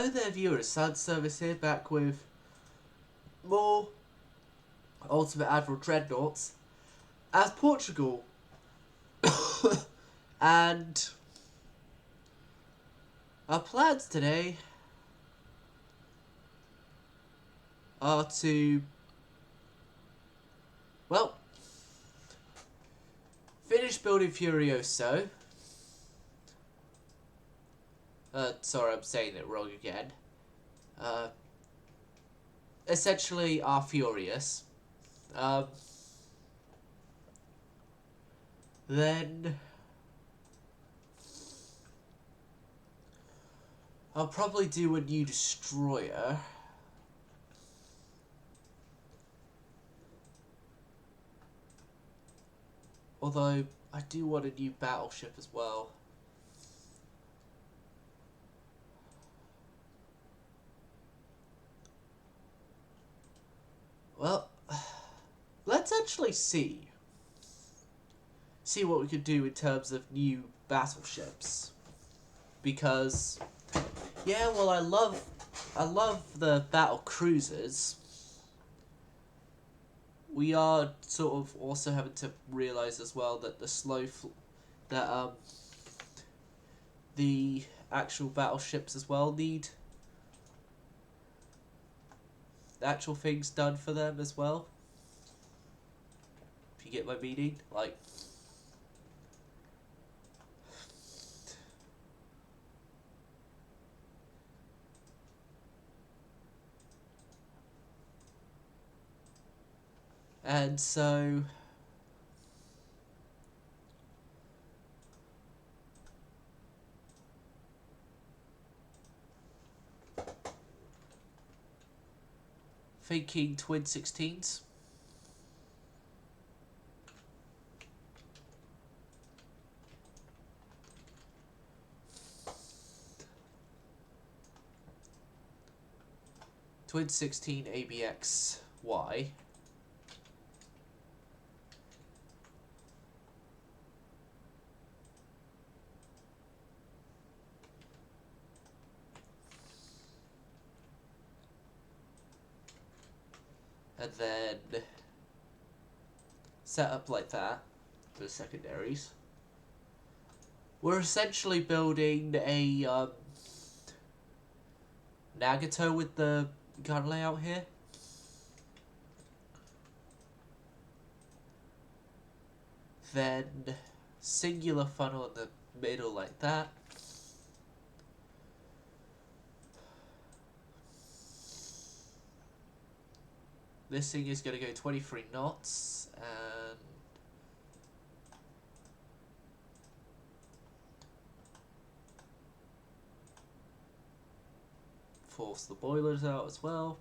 Hello there viewers, Sun Service here, back with more Ultimate Admiral Dreadnoughts as Portugal. And our plans today are to, well, finish building Furioso. Sorry, I'm saying it wrong again. Essentially, are Furious. Then I'll probably do a new destroyer. Although, I do want a new battleship as well. Well, let's actually see what we could do in terms of new battleships. Because, yeah, well, I love the battle cruisers. We are sort of also having to realize as well that the actual battleships as well need actual things done for them as well. If you get my meaning, like. And so thinking twin 16s. Twin 16 ABXY. And then set up like that for the secondaries. We're essentially building a Nagato with the gun layout here. Then singular funnel in the middle like that. This thing is going to go 23 knots and force the boilers out as well.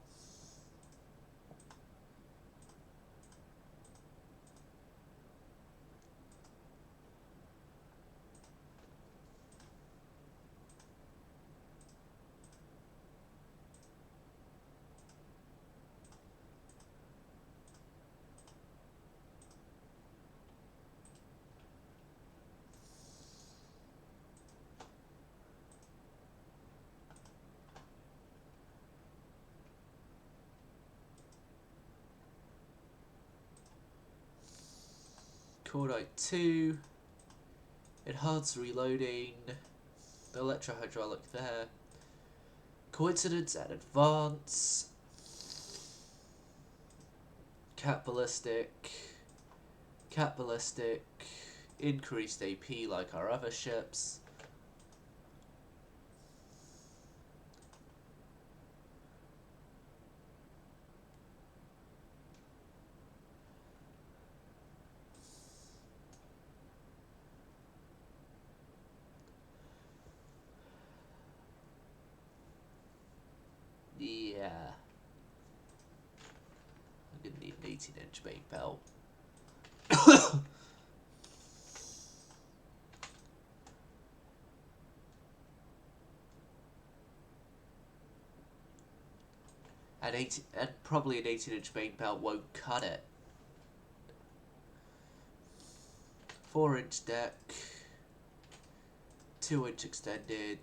Cordite 2, enhanced reloading, the electro-hydraulic there, coincidence and advance, cat ballistic, increased AP like our other ships. Yeah. I'm gonna need an 18-inch main belt. and probably an 18-inch main belt won't cut it. 4-inch deck, 2-inch extended,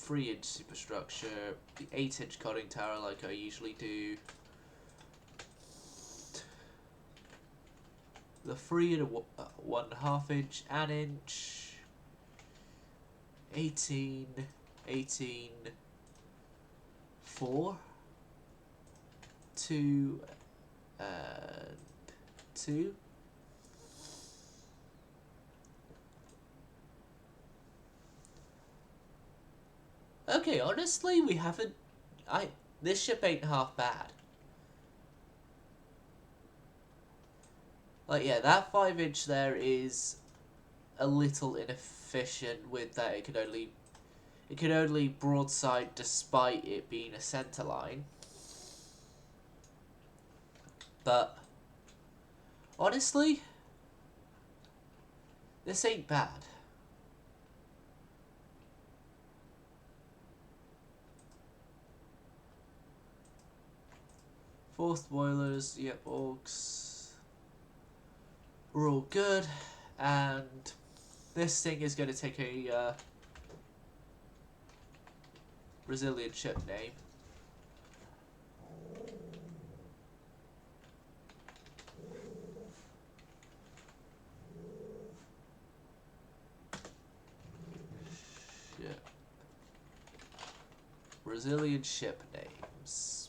3-inch superstructure, the 8-inch conning tower like I usually do, the 3 and 1/2 inch, an inch, 18, 18, 4, 2, and 2. Okay, honestly, we haven't... This ship ain't half bad. Like, yeah, that 5-inch there is a little inefficient with that it can only broadside despite it being a centerline. But honestly, this ain't bad. Fourth boilers, yep, orcs. We're all good, and this thing is going to take a Brazilian ship name. Ship. Brazilian ship names.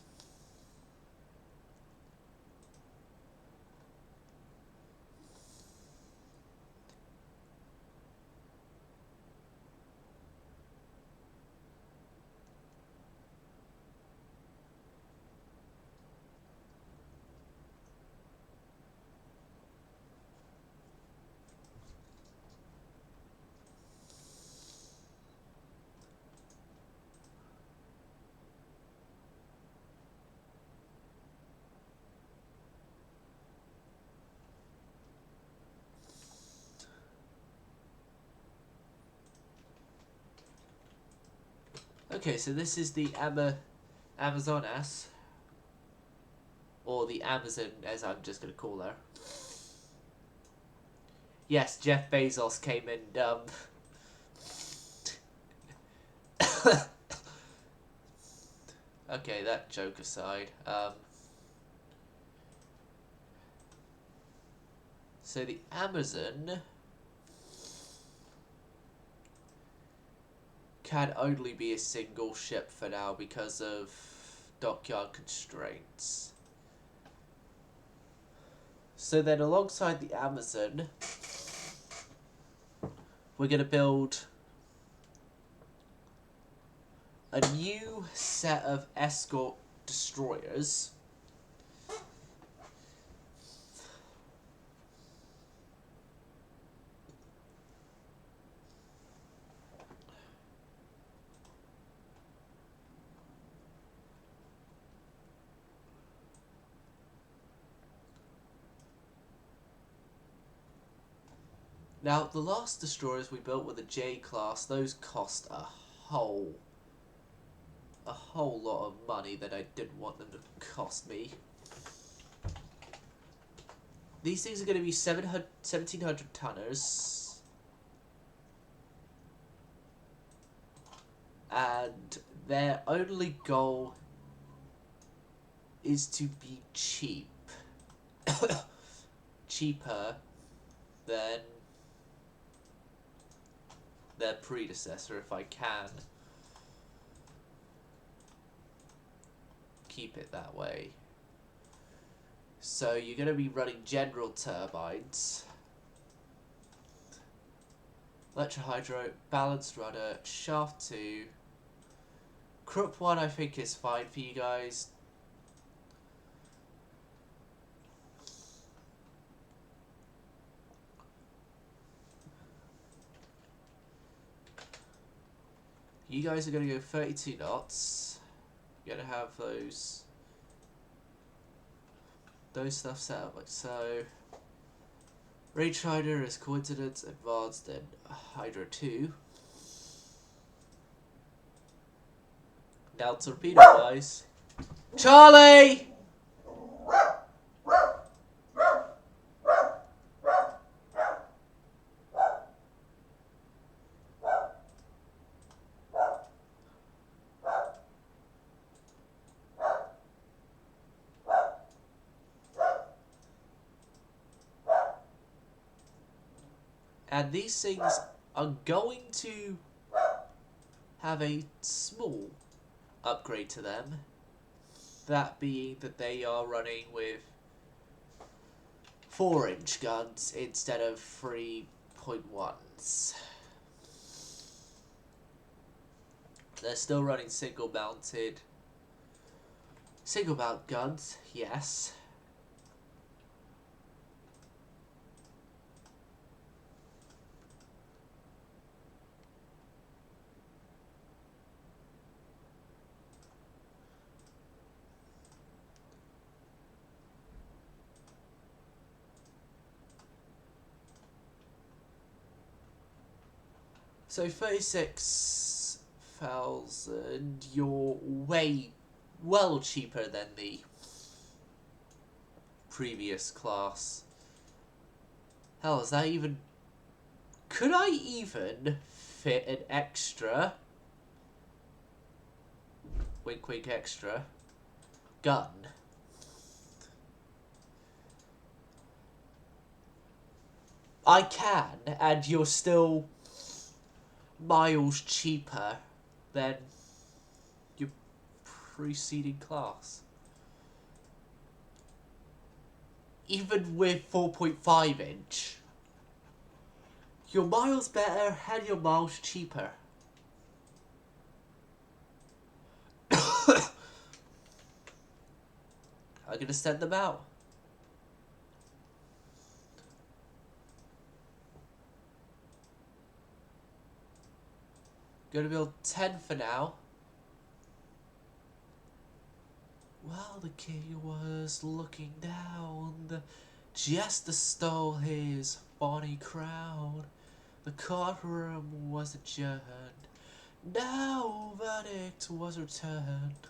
Okay, so this is the Amazonas, or the Amazon, as I'm just going to call her. Yes, Jeff Bezos came and, okay, that joke aside, so the Amazon can only be a single ship for now because of dockyard constraints. So then alongside the Amazon, we're going to build a new set of escort destroyers. Now, the last destroyers we built were the J class. Those cost a whole lot of money that I didn't want them to cost me. These things are going to be 1,700 tonners. And their only goal is to be cheap. Cheaper than their predecessor, if I can keep it that way. So you're going to be running general turbines, electrohydro, balanced rudder, shaft 2, Krupp 1 I think is fine for you guys. You guys are going to go 32 knots. You're going to have those stuff set up like so. Range Rider is Coincidence, Advanced, and Hydra 2. Now torpedo guys. Charlie! And these things are going to have a small upgrade to them. That being that they are running with 4-inch guns instead of 3.1s. They're still running single mount guns, yes. So 36,000, you're well cheaper than the previous class. Hell, is that even... Could I even fit an extra... Wink wink extra... gun? I can, and you're still miles cheaper than your preceding class. Even with 4.5 inch, you're miles better and you're miles cheaper. I'm gonna send them out. Gonna build 10 for now. While the king was looking down, the jester stole his bonny crown. The courtroom was adjourned. Now verdict was returned.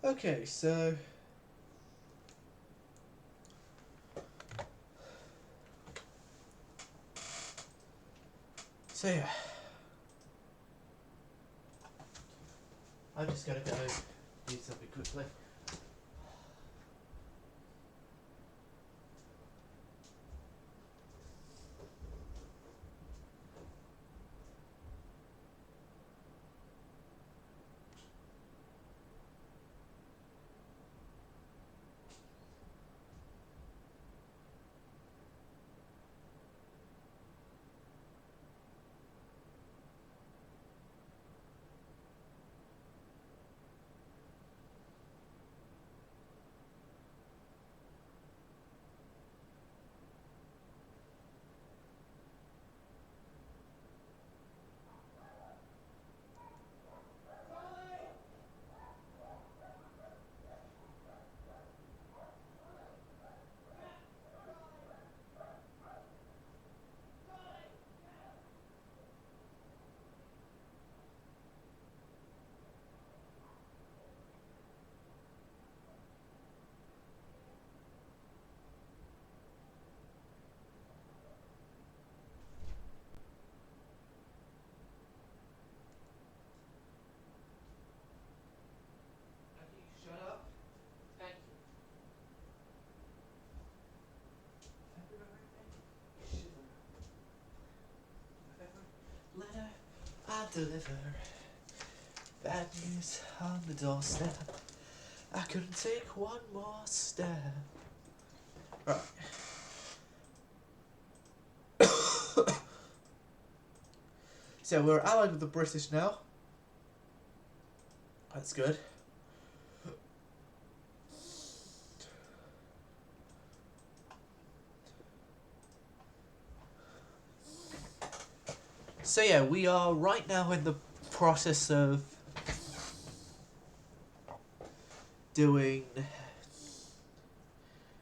Okay, so yeah, I'm just gonna go do something quickly. Shut up. Thank you. Letter I deliver. Bad news on the doorstep. I couldn't take one more step. Right. So we're allied with the British now. That's good. So yeah, we are right now in the process of doing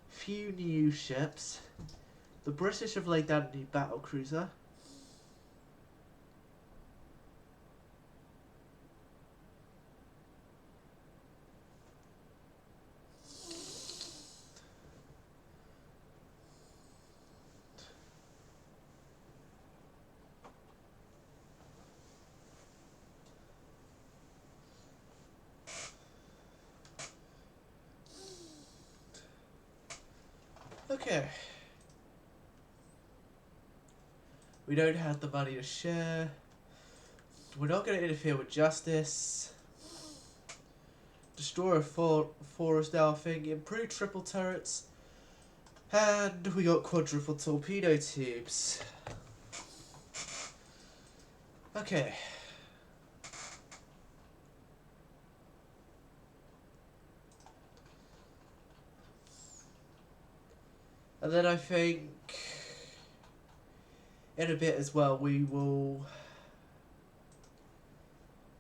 few new ships. The British have laid down a new battle cruiser. Okay. We don't have the money to share. We're not going to interfere with justice. Destroy a forest now thing. Improve triple turrets. And we got quadruple torpedo tubes. Okay. And then I think in a bit as well we will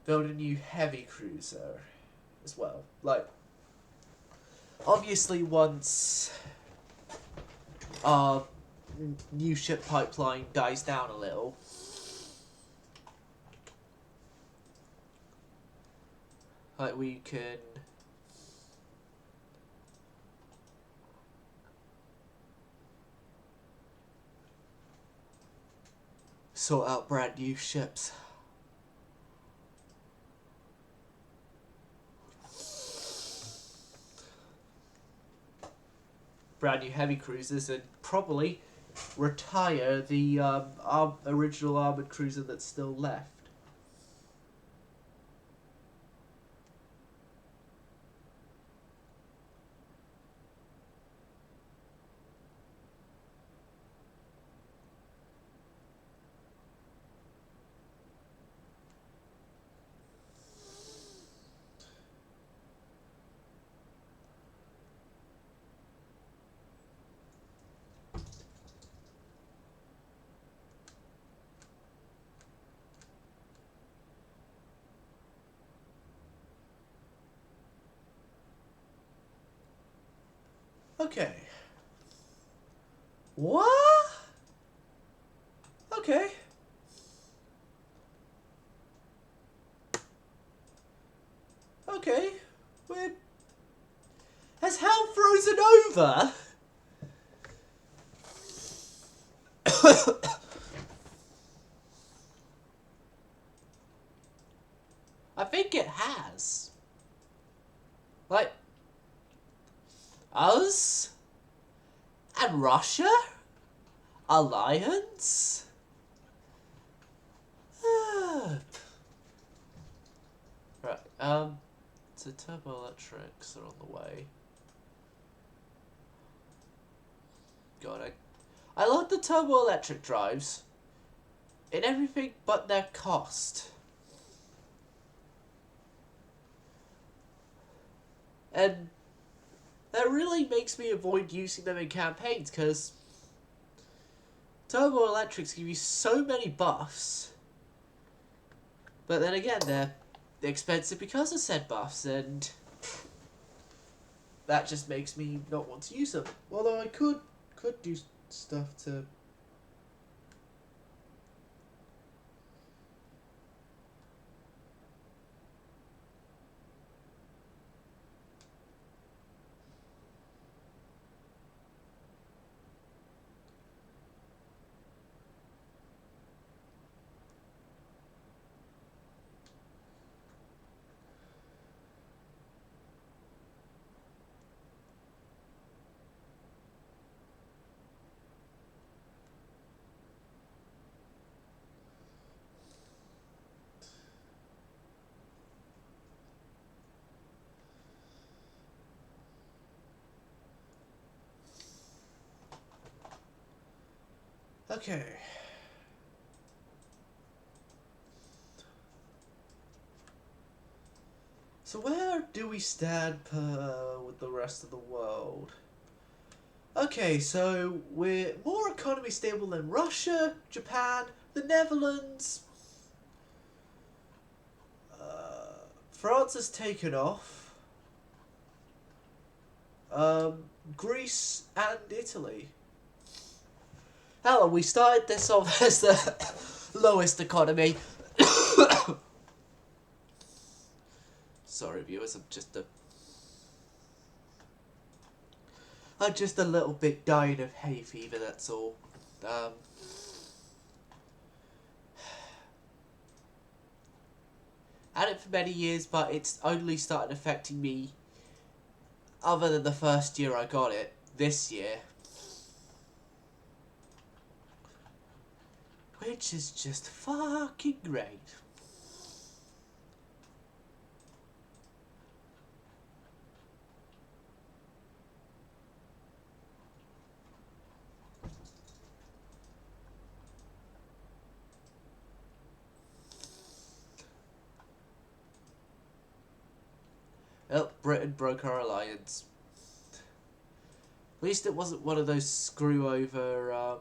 build a new heavy cruiser as well. Like, obviously once our new ship pipeline dies down a little, like we can sort out brand new ships. Brand new heavy cruisers and probably retire the original armoured cruiser that's still left. Okay. What? Okay. Okay. We're... Has hell frozen over? I think it has. Like, us and Russia? Alliance? Right, so turbo electrics are on the way. God, I love the turbo electric drives in everything but their cost. And that really makes me avoid using them in campaigns, because turbo electrics give you so many buffs, but then again they're expensive because of said buffs, and that just makes me not want to use them. Although I could do stuff to... Okay. So where do we stand with the rest of the world? Okay, so we're more economy stable than Russia, Japan, The Netherlands. France has taken off. Greece and Italy. Hell, we started this off as the lowest economy. Sorry, viewers. I'm just a little bit dying of hay fever. That's all. Had it for many years, but it's only started affecting me. Other than the first year I got it, this year. Which is just fucking great. Well, Britain broke our alliance. At least it wasn't one of those screw over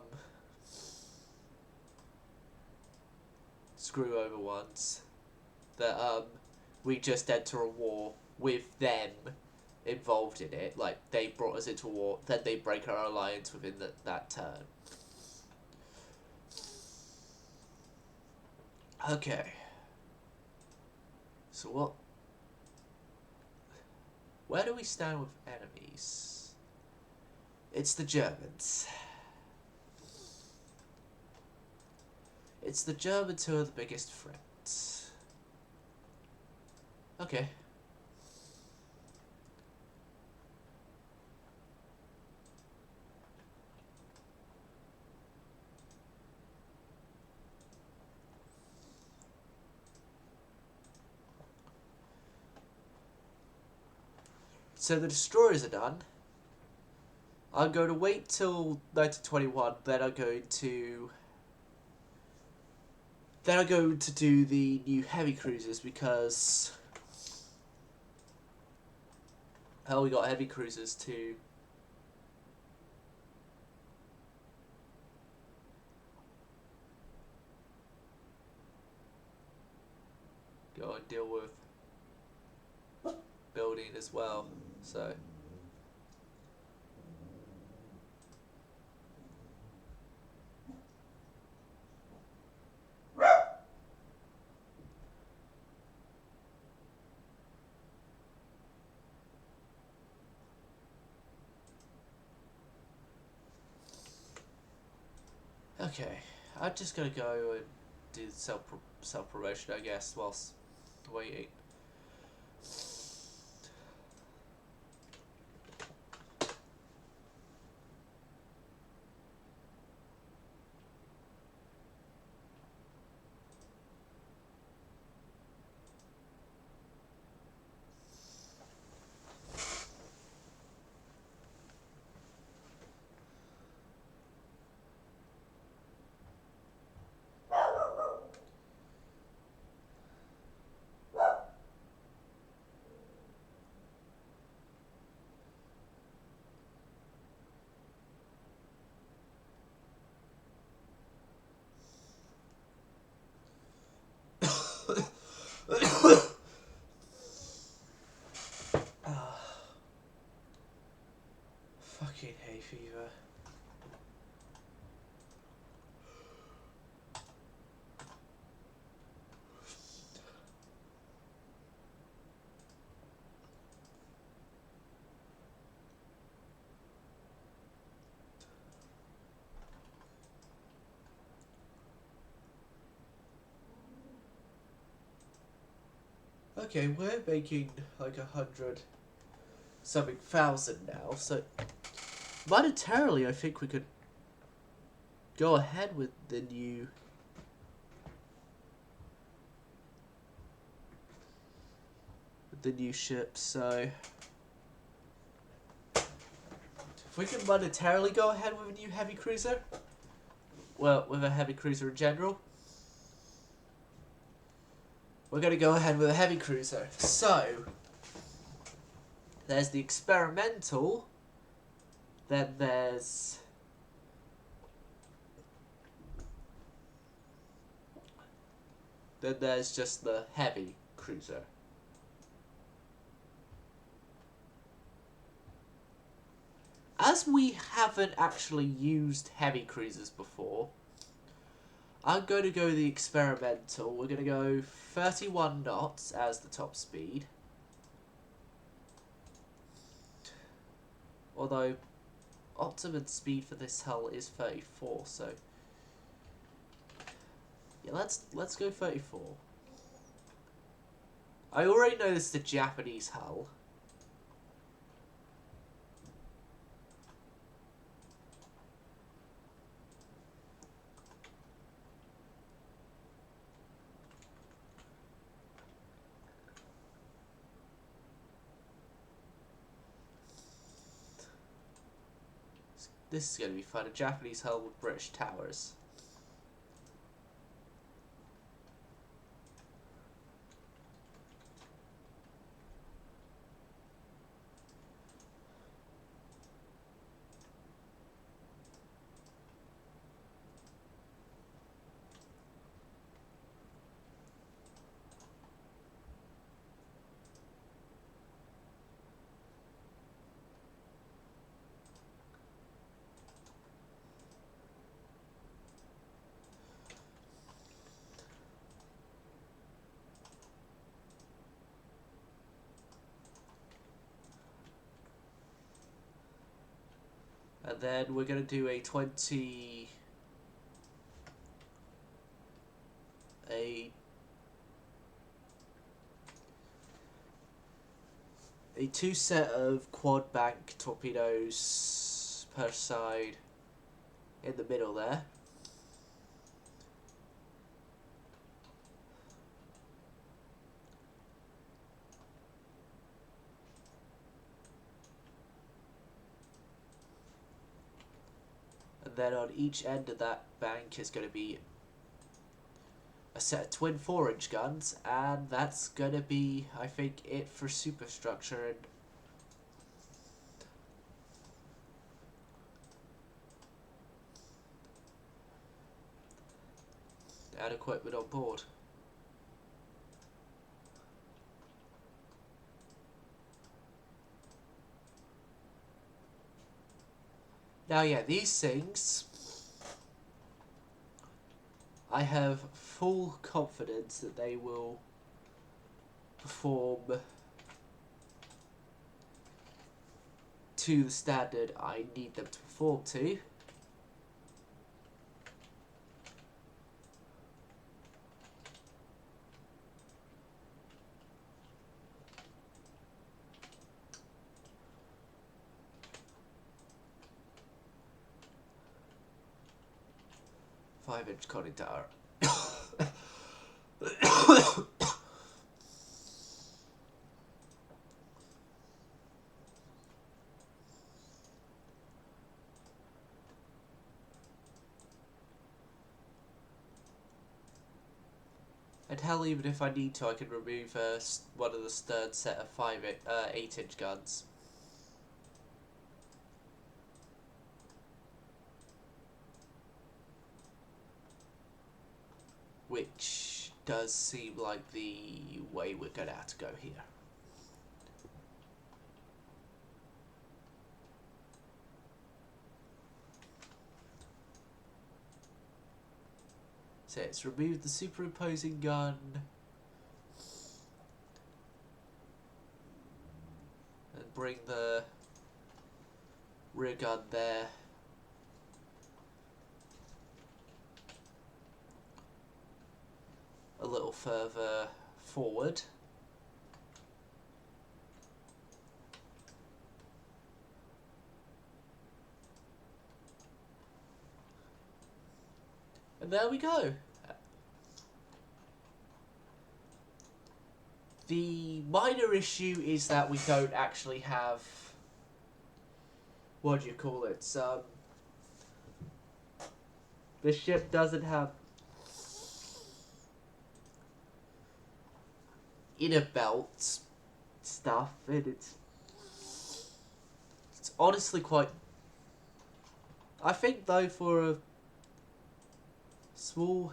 ones that we just enter a war with them involved in it. Like, they brought us into a war, then they break our alliance within that turn. Okay. So where do we stand with enemies? It's the Germans. It's the Germans who are the biggest threats. Okay. So the destroyers are done. I'm going to wait till 1921, then I'm going to do the new heavy cruisers because we got heavy cruisers to go and deal with building as well. So okay, I'm just gonna go and do self promotion, I guess, whilst waiting. Fucking hay fever. Okay, we're making like 100 something thousand now, so monetarily I think we could go ahead with the new ships. So if we can monetarily go ahead with a new heavy cruiser, well, with a heavy cruiser in general, we're going to go ahead with a heavy cruiser. So there's the experimental, then there's Then there's just the heavy cruiser. As we haven't actually used heavy cruisers before, I'm going to go the experimental. We're going to go 31 knots as the top speed. Although, optimum speed for this hull is 34, so... yeah, let's go 34. I already know this is the Japanese hull. This is going to be fun. A Japanese hull with British towers. And then we're going to do a 20... a 2 set of quad bank torpedoes per side in the middle there. And then on each end of that bank is going to be a set of twin 4-inch guns, and that's going to be, I think, it for superstructure and equipment on board. Now, yeah, these things, I have full confidence that they will perform to the standard I need them to perform to. Five-inch conning tower. And hell, even if I need to, I can remove one of the third set of 8-inch guns. Which does seem like the way we're going to have to go here. So it's remove the superimposing gun. And bring the rear gun there. A little further forward. And there we go. The minor issue is that we don't actually have, what do you call it, the ship doesn't have inner belt stuff, and it's honestly quite, I think though, for a small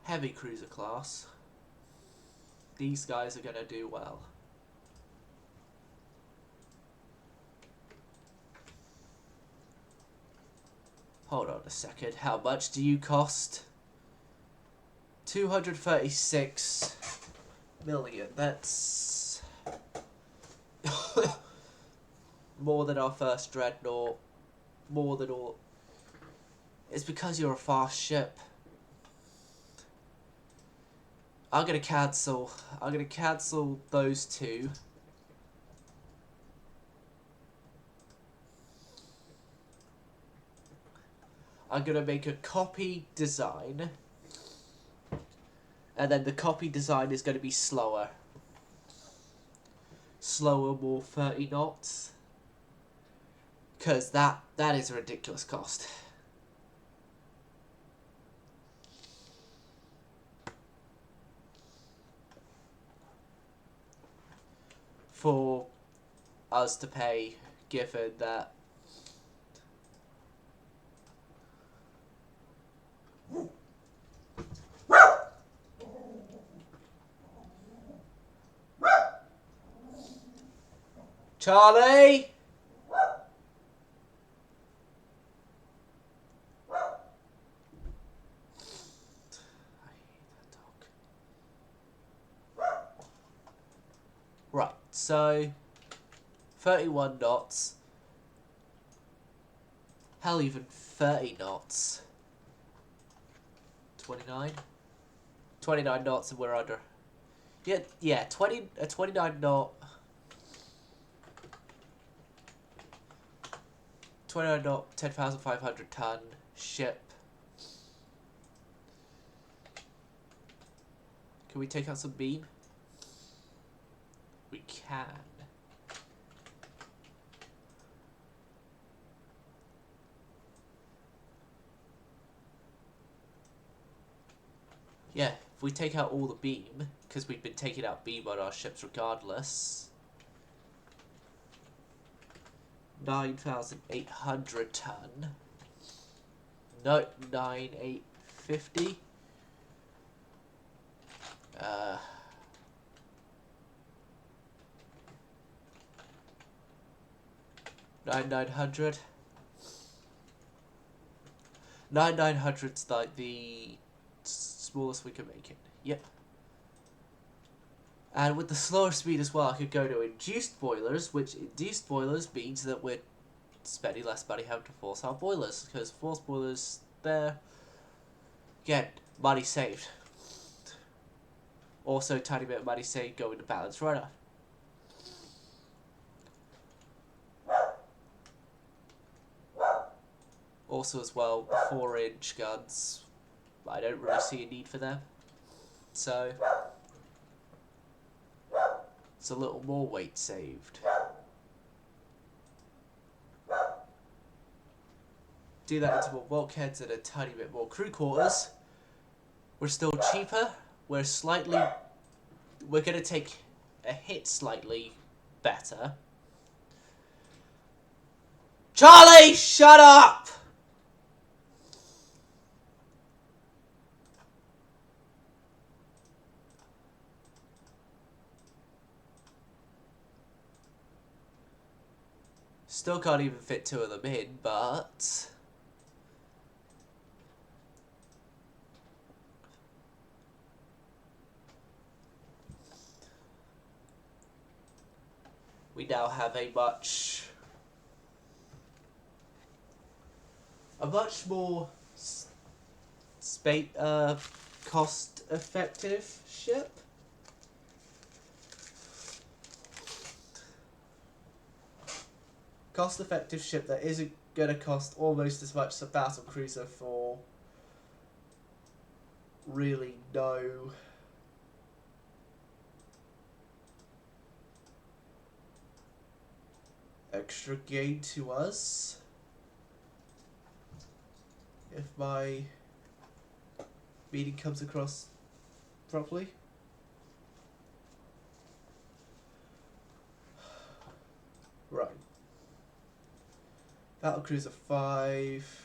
heavy cruiser class. These guys are going to do well. Hold on a second. How much do you cost? 236 million. That's more than our first Dreadnought. More than all. It's because you're a fast ship. I'm gonna cancel those two. I'm gonna make a copy design. And then the copy design is gonna be slower. Slower, more 30 knots. Because that is a ridiculous cost. For us to pay, given that Charlie! Right, so 31 knots. Hell, even 30 knots. 29? 29 knots and we're under. Yeah, 29 knot. 29 knot, 10,500 ton ship. Can we take out some beam? We can. Yeah, if we take out all the beam, because we've been taking out beam on our ships regardless. 9,800 ton. No, 9,850. 9,900. 9,900's like the smallest we can make it. Yep. And with the slower speed as well, I could go to induced boilers, which induced boilers means that we're spending less money having to force our boilers, because forced boilers, there, again, money saved. Also, tiny bit of money saved going to balance runner. Also as well, 4-inch guns, I don't really see a need for them. So, it's a little more weight saved. Do that into more bulkheads and a tiny bit more crew quarters. We're still cheaper. We're gonna take a hit slightly better. Charlie, shut up! Still can't even fit 2 of them in, but we now have a much more cost-effective ship. Cost-effective ship that isn't going to cost almost as much as a battle cruiser for really no extra gain to us. If my meaning comes across properly. Right. Battlecruiser 5.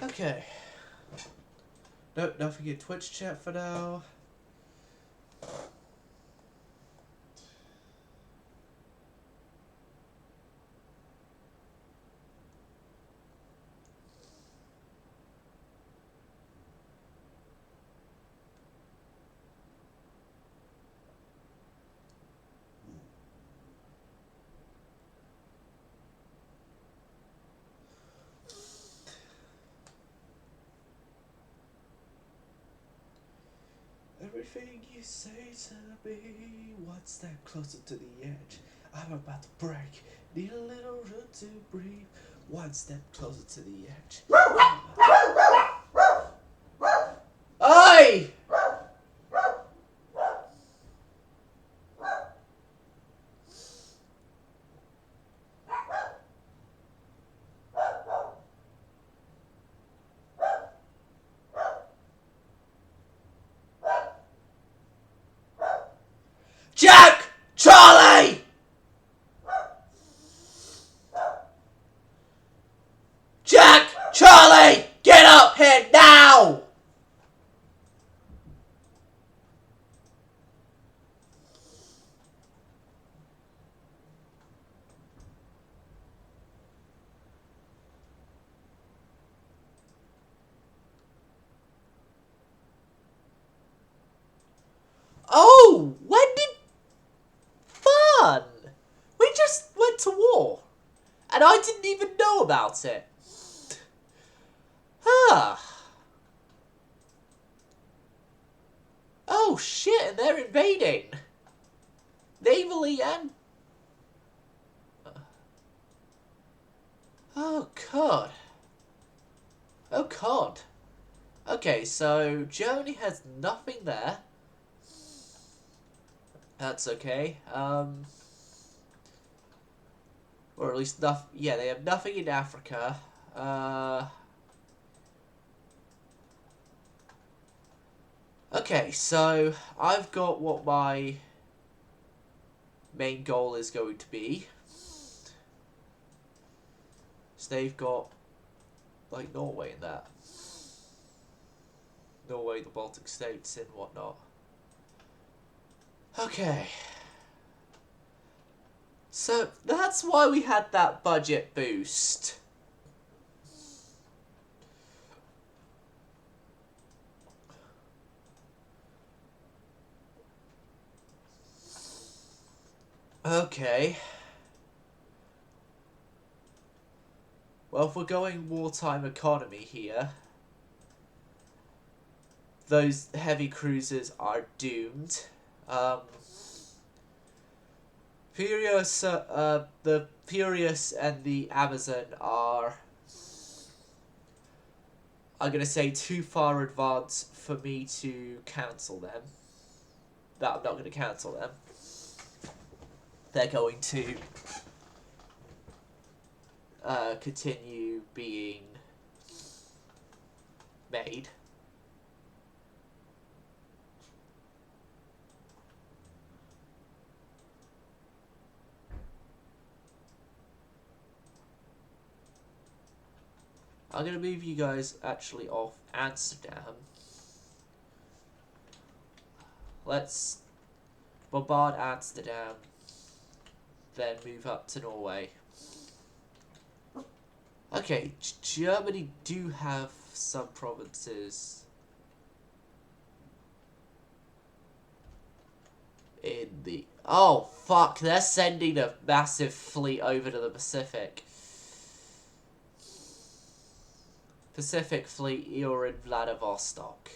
Okay. Nope, nothing in Twitch chat for now. Everything you say to me, one step closer to the edge. I'm about to break. Need a little room to breathe. One step closer to the edge. Oi! Jack! Charlie! Jack! Charlie! Get up here now! Oh! When did... Fun! We just went to war. And I didn't even know about it. Ah. Oh shit, and they're invading. Navally and... Oh god. Oh god. Okay, so Germany has nothing there. That's okay. Or at least nothing. Yeah, they have nothing in Africa. Okay, so I've got what my main goal is going to be. So they've got like Norway in that. Norway, the Baltic states, and whatnot. Okay. So that's why we had that budget boost. Okay. Well, if we're going wartime economy here, those heavy cruisers are doomed. The Furious and the Amazon are, I'm gonna say, too far advanced for me to cancel them. But I'm not gonna cancel them. They're going to continue being made. I'm gonna move you guys actually off Amsterdam. Let's bombard Amsterdam, then move up to Norway. Okay, Germany do have some provinces in the... Oh, fuck, they're sending a massive fleet over to the Pacific. Pacific Fleet, you're in Vladivostok.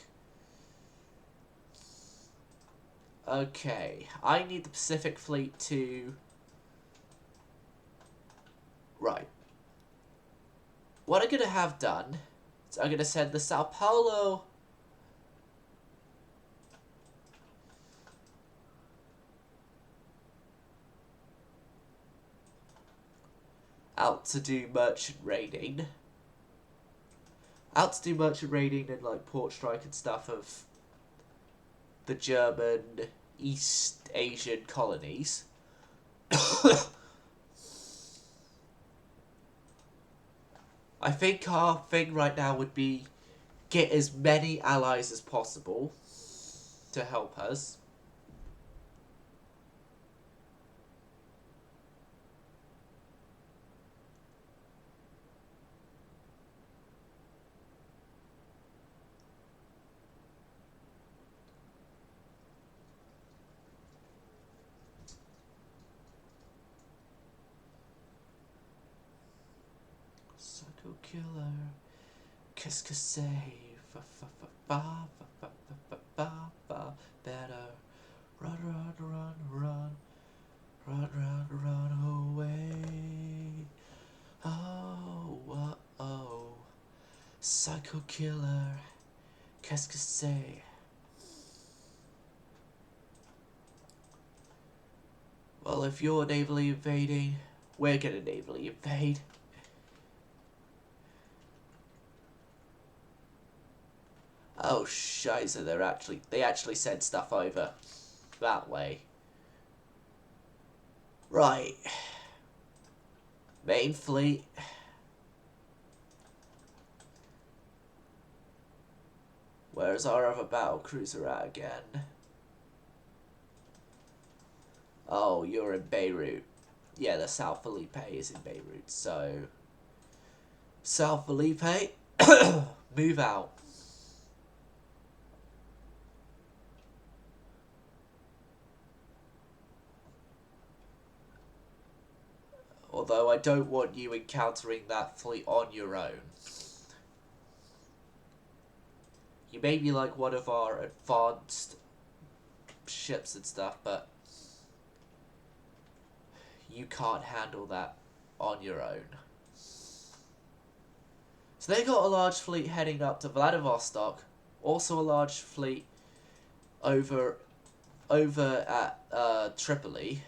Okay, I need the Pacific Fleet to... Right. What I'm gonna have done is I'm gonna send the Sao Paulo... out to do merchant raiding. Out to do merchant raiding and like port strike and stuff of the German East Asian colonies. I think our thing right now would be get as many allies as possible to help us. Psycho killer, qu'est-ce que c'est? Better run, run, run, run, run, run, run away. Oh, oh, psycho killer, qu'est-ce que c'est? Well, if you're navally invading, we're gonna navally invade. Oh, shiza, they actually sent stuff over that way. Right. Main fleet. Where's our other battle cruiser at again? Oh, you're in Beirut. Yeah, the South Felipe is in Beirut, so... South Felipe, move out. Although I don't want you encountering that fleet on your own. You may be like one of our advanced ships and stuff, but you can't handle that on your own. So they got a large fleet heading up to Vladivostok, also a large fleet over at Tripoli.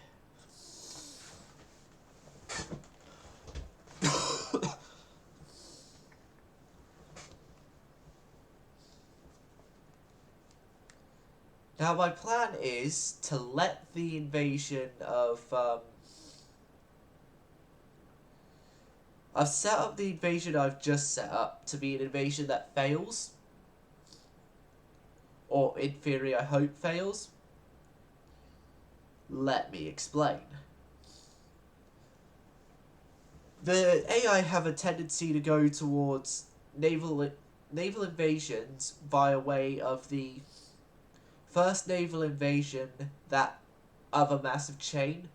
Now my plan is to let the invasion of I've set up the invasion I've just set up to be an invasion that fails. Or in theory I hope fails. Let me explain. The AI have a tendency to go towards naval invasions via way of the first naval invasion that of a massive chain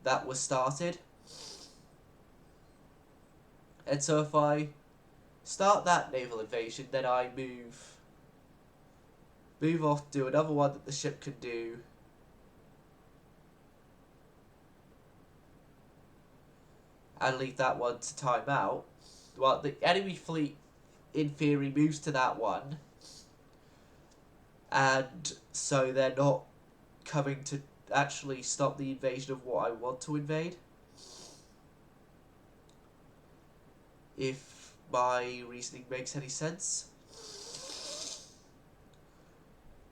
that was started. And so if I start that naval invasion, then I move off, do another one that the ship can do. And leave that one to time out. Well, the enemy fleet, in theory, moves to that one. And so they're not coming to actually stop the invasion of what I want to invade. If my reasoning makes any sense.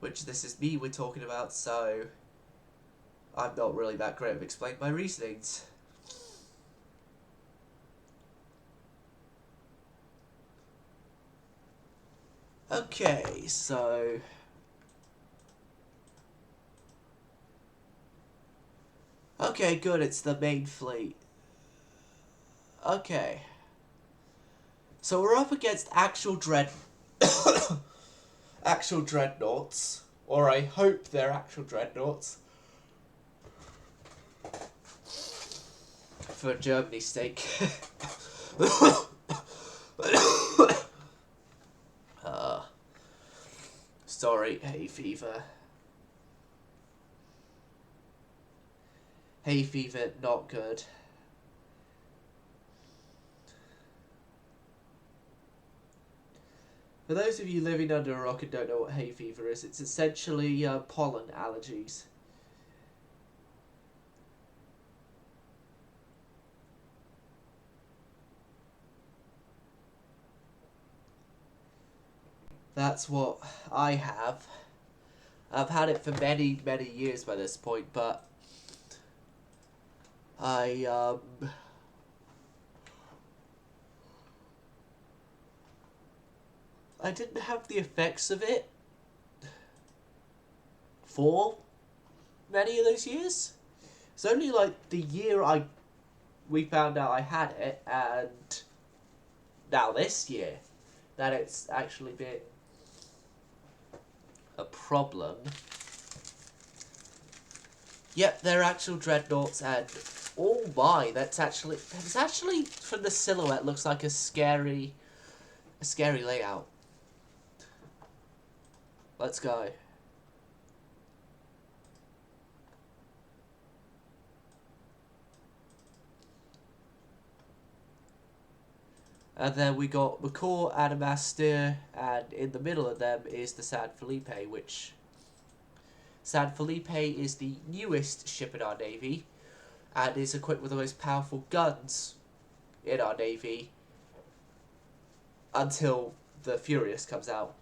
Which this is me we're talking about, so I'm not really that great at explaining my reasonings. Okay, so... Okay, good, it's the main fleet. Okay. So we're up against actual actual dreadnoughts. Or I hope they're actual dreadnoughts. For Germany's sake. Sorry, hay fever. Hay fever, not good. For those of you living under a rock and don't know what hay fever is, it's essentially pollen allergies. That's what I have. I've had it for many, many years by this point, but I I didn't have the effects of it for many of those years. It's only like the year we found out I had it, and now this year, that it's actually been a problem. Yep, they're actual dreadnoughts, and oh my, it's actually from the silhouette looks like a scary layout. Let's go. And then we got McCaw, Adamastor, and in the middle of them is the San Felipe, which San Felipe is the newest ship in our navy, and is equipped with the most powerful guns in our navy until the Furious comes out.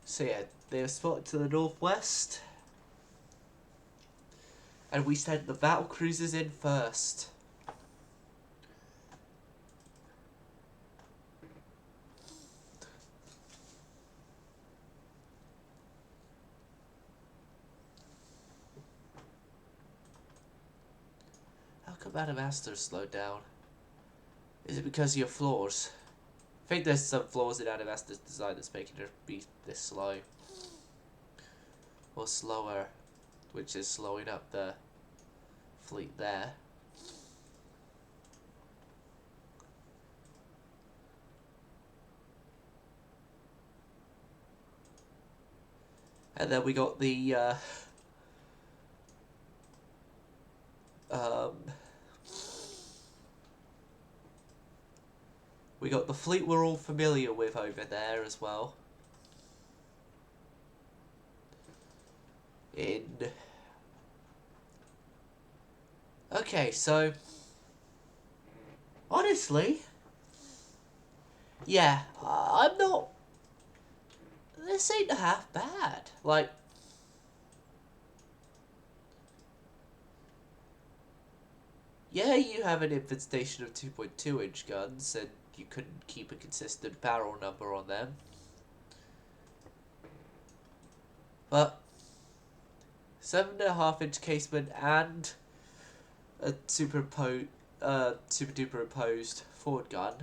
So yeah, they were spotted to the northwest, and we sent the battle cruisers in first. How come Adamastor slowed down? Is it because of your flaws? I think there's some flaws in Adamastor's design that's making her be this slow. Or slower, which is slowing up the fleet there. And then we got the we got the fleet we're all familiar with over there as well. Okay, so honestly, yeah, I'm not. This ain't half bad. Like, yeah, you have an infestation of 2.2-inch guns, and you couldn't keep a consistent barrel number on them. But 7.5-inch casement and a super duper imposed forward gun.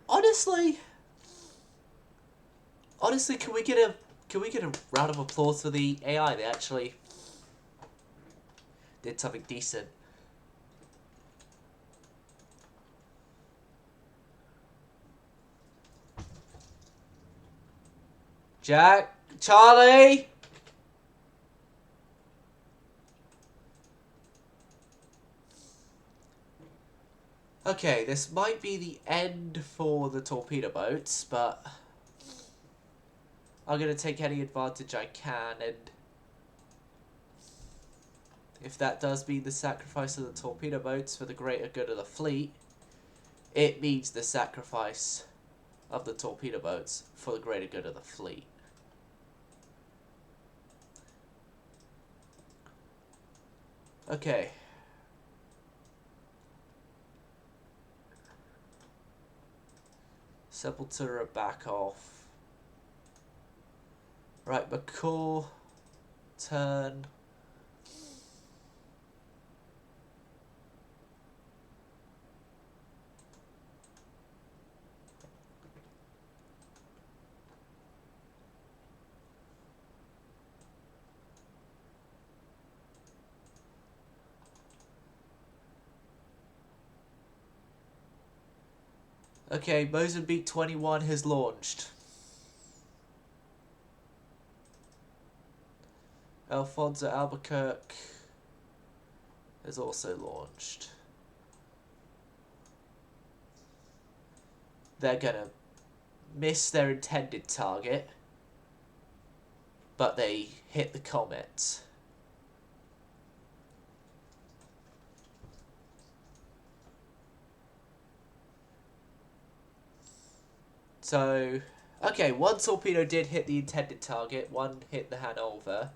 Honestly, can we get a round of applause for the AI? They actually did something decent. Jack, Charlie. Okay, this might be the end for the torpedo boats, but I'm going to take any advantage I can, and if that does mean the sacrifice of the torpedo boats for the greater good of the fleet, it means the sacrifice of the torpedo boats for the greater good of the fleet. Okay. Sepultura back off. Right, McCaw, turn. Okay, Mozambique 21 has launched. Alfonso Albuquerque has also launched. They're gonna miss their intended target, but they hit the comet. So, okay, one torpedo did hit the intended target, one hit the Hanover.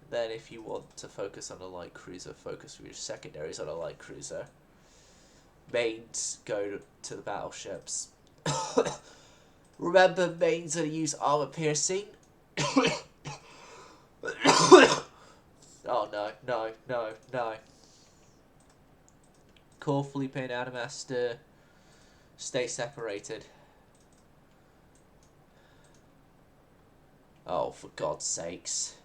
Then if you want to focus on a light cruiser, focus with your secondaries on a light cruiser. Mains go to the battleships. Remember, mains are use armor piercing. Oh no, no, no, no. Call Felipe and Adamas to stay separated. Oh, for God's sakes.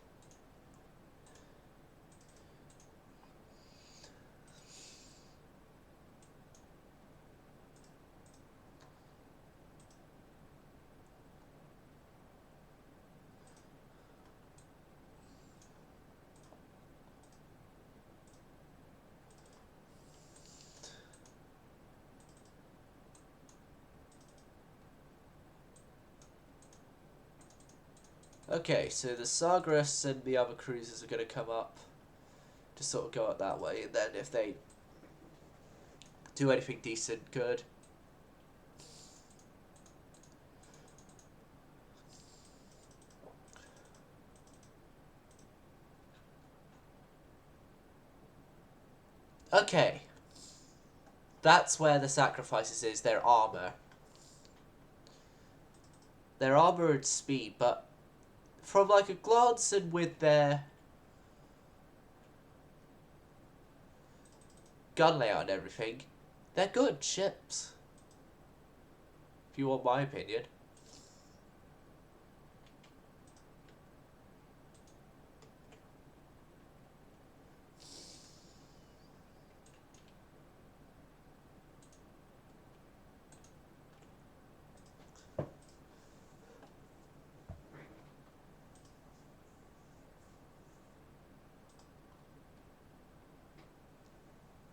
Okay, so the Sagres and the other cruisers are going to come up to sort of go up that way, and then if they do anything decent, good. Okay. That's where the sacrifices is, their armor. Their armor and speed, but from like a glance and with their gun layout and everything, they're good ships. If you want my opinion.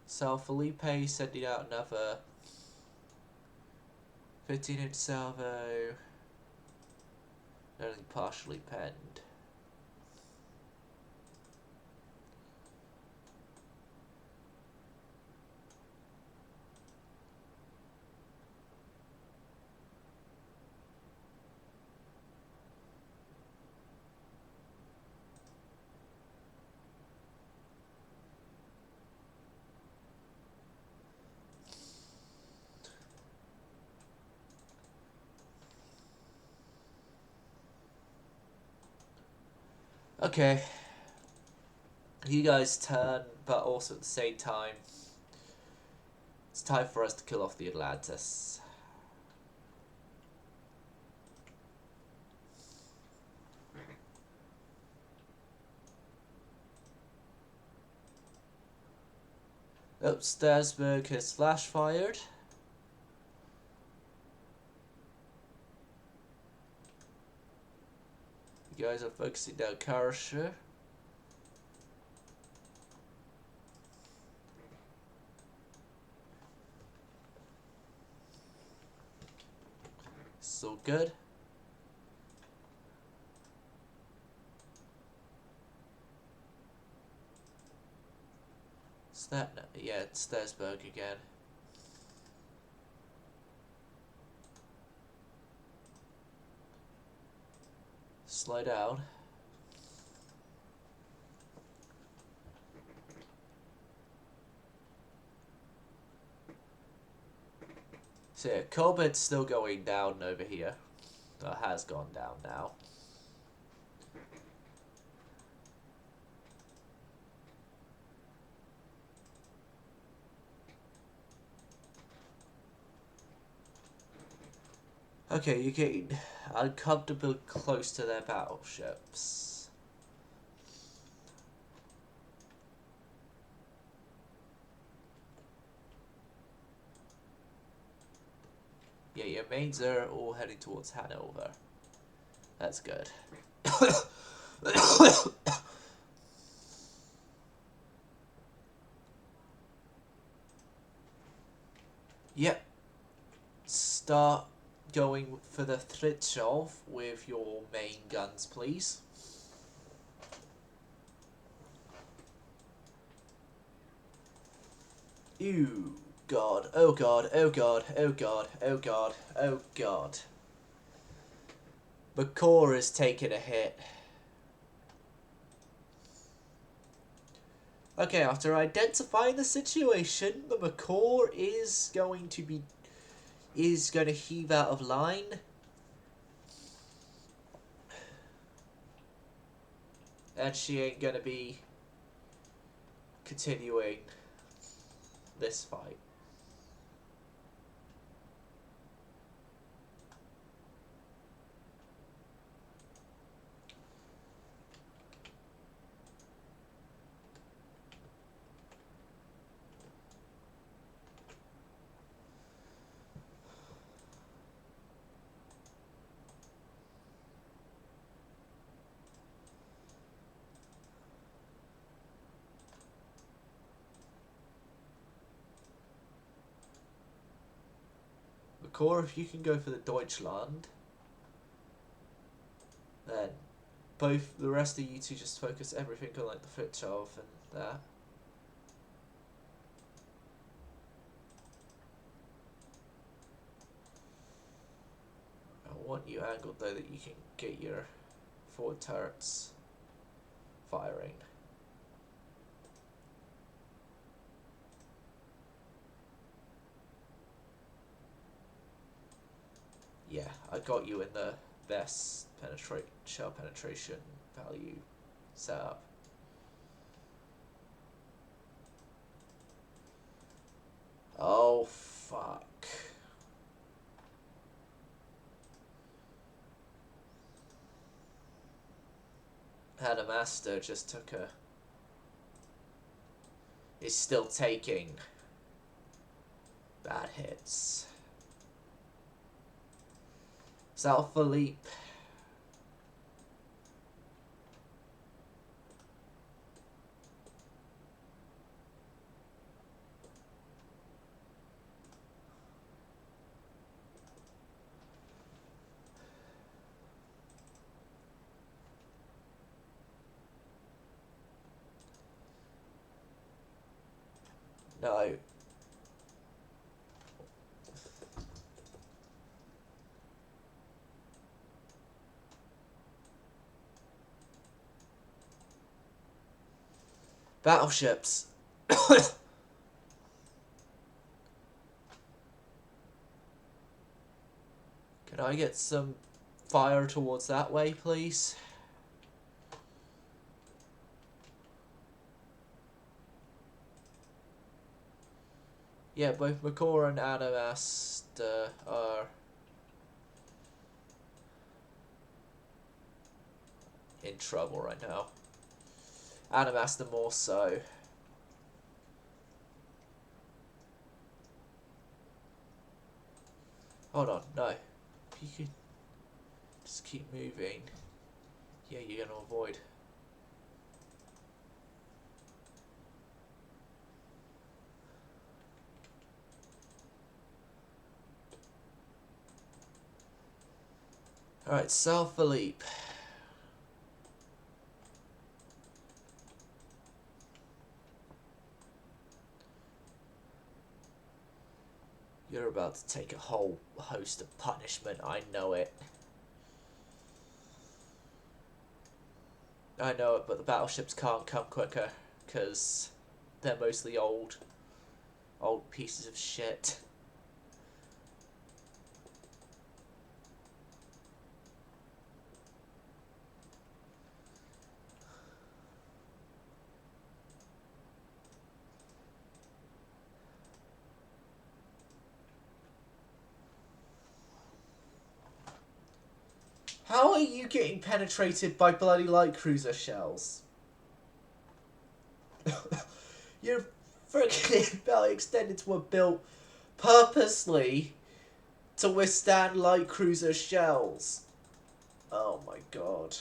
So Felipe sending out another 15-inch salvo, only partially penned. Okay. You guys turn, but also at the same time, it's time for us to kill off the Atlantis. Oh, Strasbourg has flash fired. You guys are focusing down Karlsruhe. So good. Is that, yeah, it's Strasbourg again. Slow down. So yeah, Corbet's still going down over here. Or has gone down now. Okay, you're getting uncomfortably close to their battleships. Yeah, your mains are all heading towards Hanover. That's good. Yep. Start going for the Thritshov with your main guns, please. Ew. God. Oh god. Oh god. Oh god. Oh god. Oh god. McCaw is taking a hit. Okay, after identifying the situation, the McCaw is going to heave out of line. And she ain't gonna be continuing this fight. McCaw, if you can go for the Deutschland, then both the rest of you two just focus everything on like the Fritschov and that. I want you angled though that you can get your forward turrets firing. Yeah, I got you in the best shell penetration value setup. Oh fuck. Had a master just took a... is still taking bad hits. South Philippe. No. Battleships. Can I get some fire towards that way, please? Yeah, both McCaw and Adamast are in trouble right now. Adamast more so. Hold on, no. If you could just keep moving, yeah, you're gonna avoid. Alright, South Philippe. You're about to take a whole host of punishment, I know it. I know it, but the battleships can't come quicker, because they're mostly old pieces of shit. How are you getting penetrated by bloody light cruiser shells? Your freaking belly extended were built purposely to withstand light cruiser shells. Oh my god.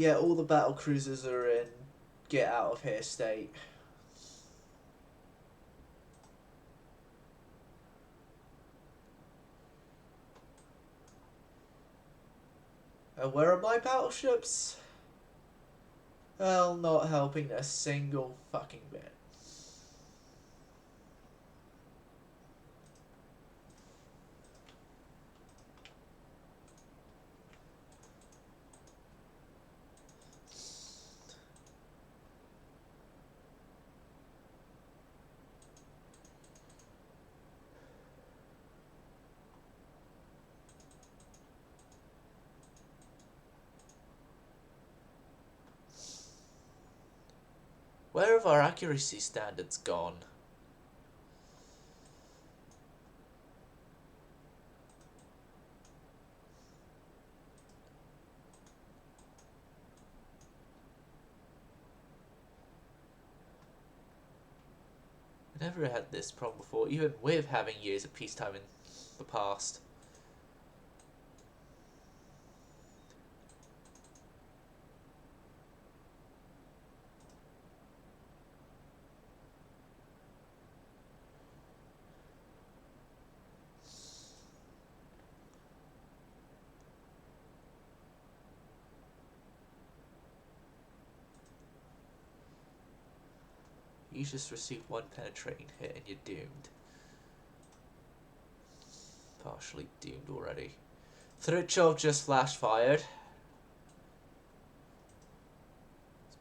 Yeah, all the battle cruisers are in get out of here state. And where are my battleships? Well, not helping a single fucking bit. Where have our accuracy standards gone? I never had this problem before, even with having years of peacetime in the past. You just received one penetrating hit and you're doomed. Partially doomed already. Thrichov just flash fired.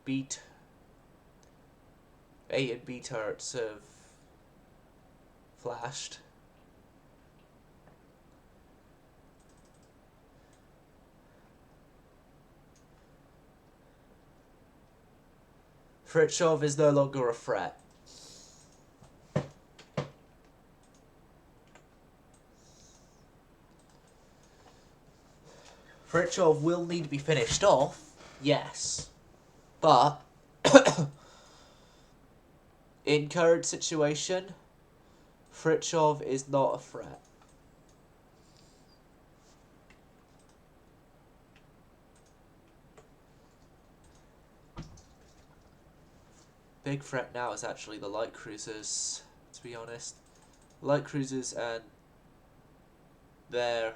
Beat. A and B turrets have flashed. Thrichov is no longer a threat. Thrichov will need to be finished off, yes. But in current situation, Thrichov is not a threat. Big threat now is actually the light cruisers, to be honest. Light cruisers and their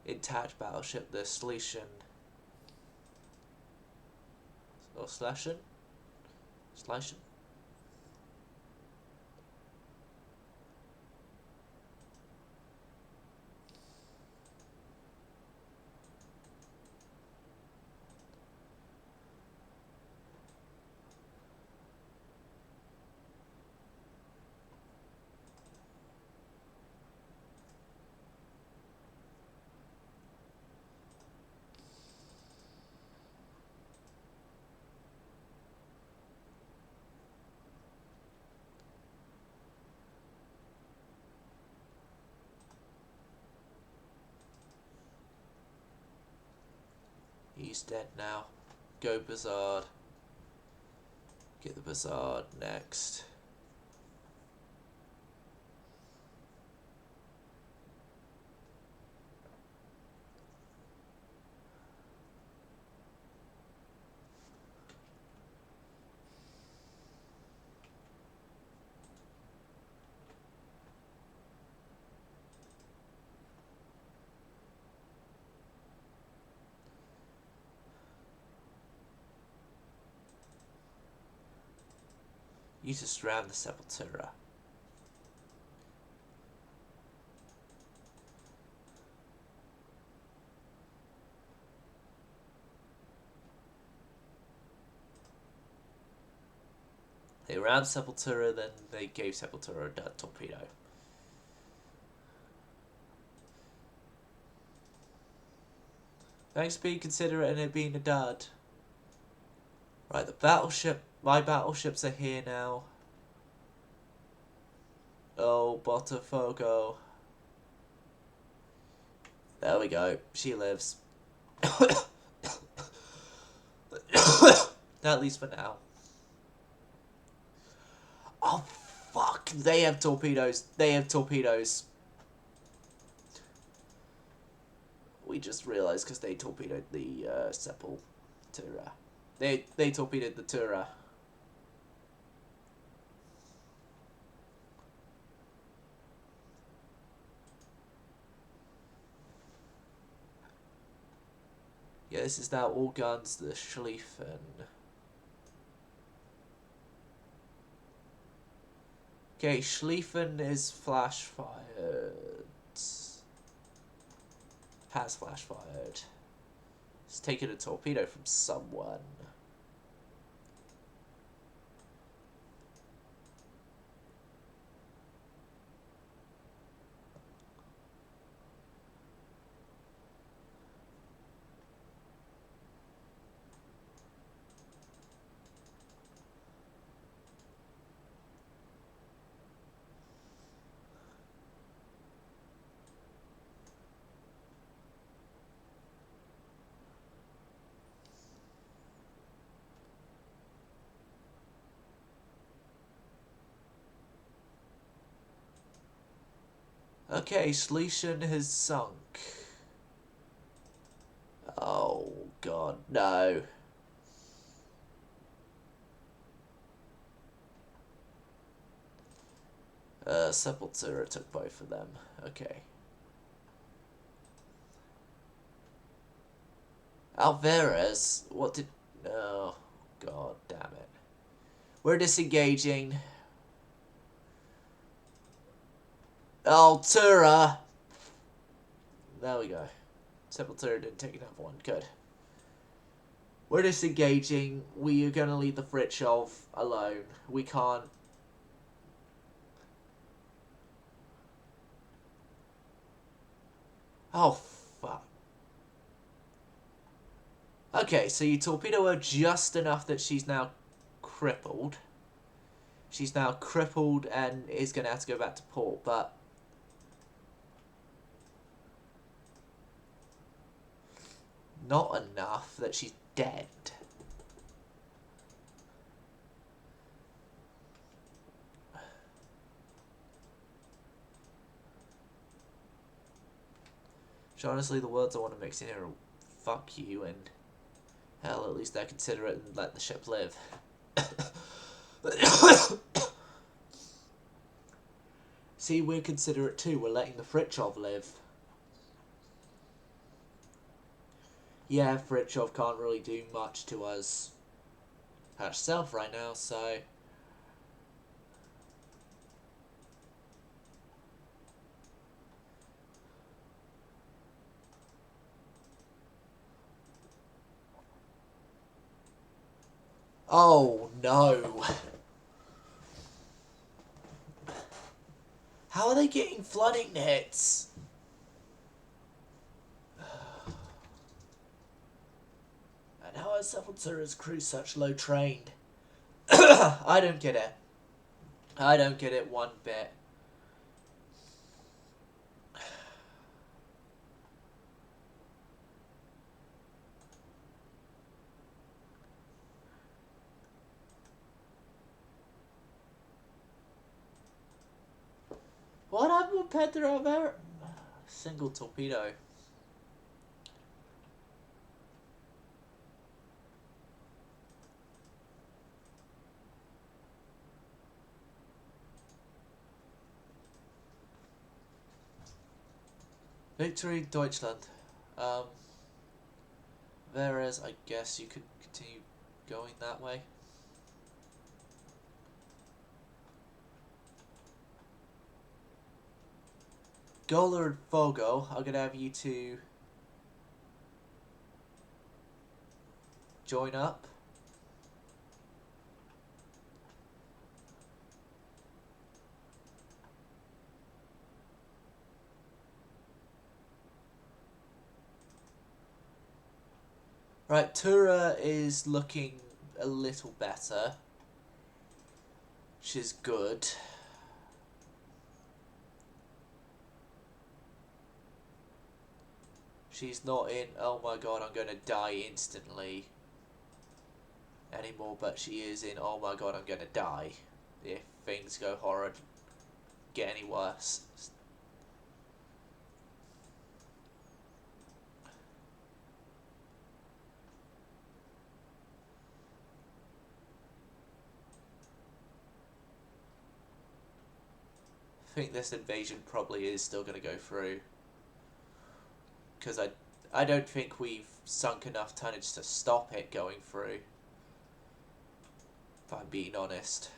intact battleship, the Slatian. Or Slatian? Slatian? He's dead now. Go Bazard. Get the Bazard next. You just ram the Sepultura. They rammed Sepultura, then they gave Sepultura a torpedo. Thanks for being considerate and it being a dud. Right, the battleship. My battleships are here now. Oh, Botafogo. There we go. She lives. At least for now. Oh, fuck. They have torpedoes. They have torpedoes. We just realized because they torpedoed the Sepul. Tura. They torpedoed the Tura. Yeah, this is now all guns, the Schlieffen. Okay, Schlieffen is flash fired. Has flash fired. It's taken a torpedo from someone. Okay, Schlieffen has sunk. Oh, God, no. Sepultura took both of them. Okay. Alvarez, what did... Oh, God damn it. We're disengaging. Altura! There we go. Sepultura didn't take another one. Good. We're disengaging. We are going to leave the Fritschov alone. We can't... Oh, fuck. Okay, so you torpedo her just enough that she's now crippled. She's now crippled and is going to have to go back to port, but... not enough that she's dead. So honestly, the words I want to mix in here are fuck you and hell, at least I consider it and let the ship live. See, we're considerate too. We're letting the Fritschov live. Yeah, Fritschov can't really do much to us herself right now, so... Oh, no. How are they getting flooding hits? And how are Sepultura's crew such low trained? I don't get it. I don't get it one bit. What happened with Pedro Alvarez? Single torpedo. Victory Deutschland. Whereas I guess you could continue going that way. Gola and Fogo, I'm gonna have you two join up. Right, Tura is looking a little better. She's good. She's not in, oh my god, I'm going to die instantly anymore, but she is in, oh my god, I'm going to die if things go horrid, get any worse. think this invasion probably is still going to go through. Because I don't think we've sunk enough tonnage to stop it going through. If I'm being honest.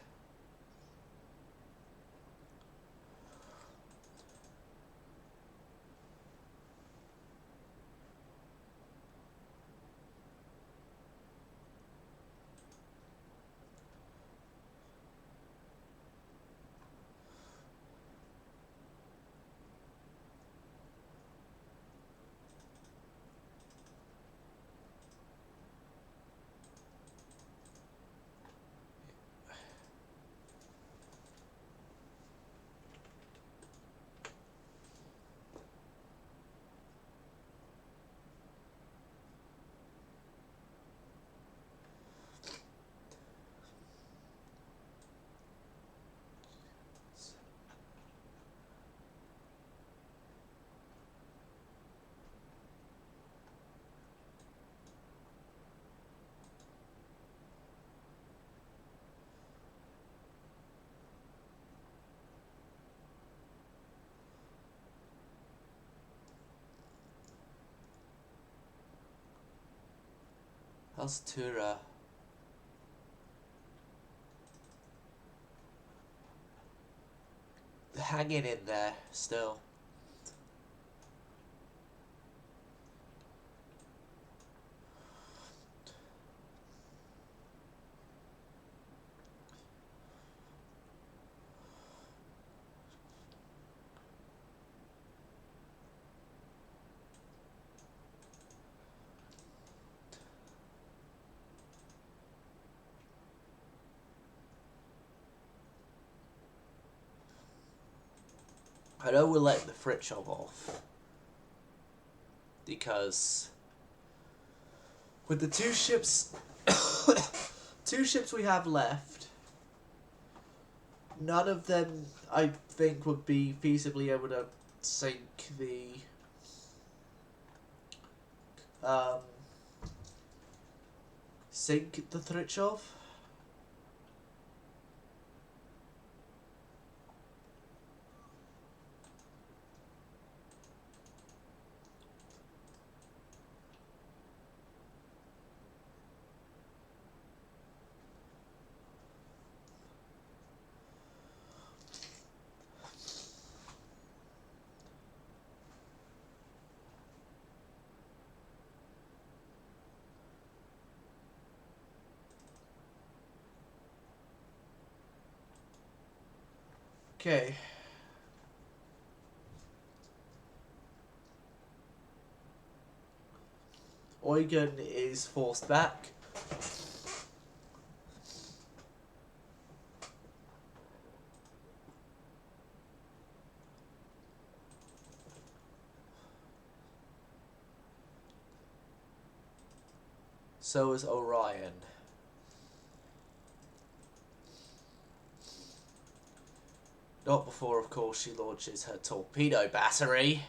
How's Tura? Hanging in there still. I know we're letting the Fritschov off. Because with the two ships we have left, none of them I think would be feasibly able to sink the Fritschov. Okay. Eugen is forced back. So is Orion. Not before, of course, she launches her torpedo battery.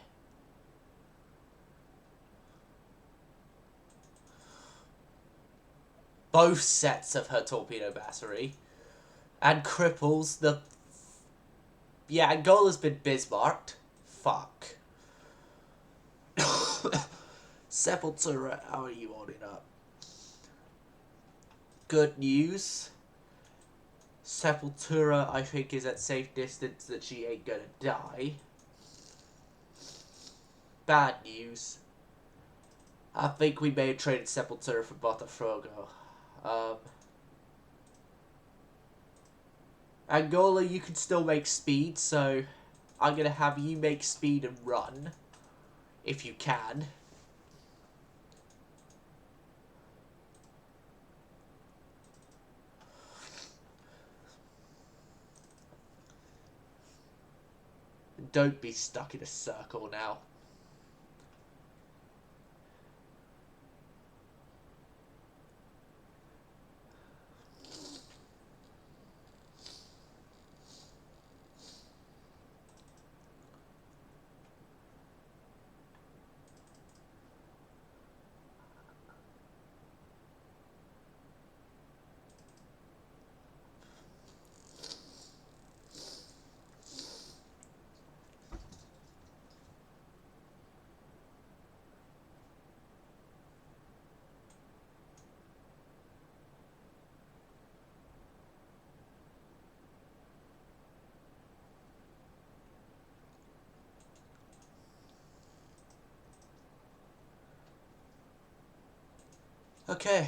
Both sets of her torpedo battery. And cripples the... Yeah, Angola's been Bismarcked. Fuck. Sepultura, how are you holding up? Good news. Sepultura, I think, is at safe distance that she ain't gonna die. Bad news. I think we may have traded Sepultura for Botafogo. Angola, you can still make speed, so I'm gonna have you make speed and run. If you can. Don't be stuck in a circle now. Okay.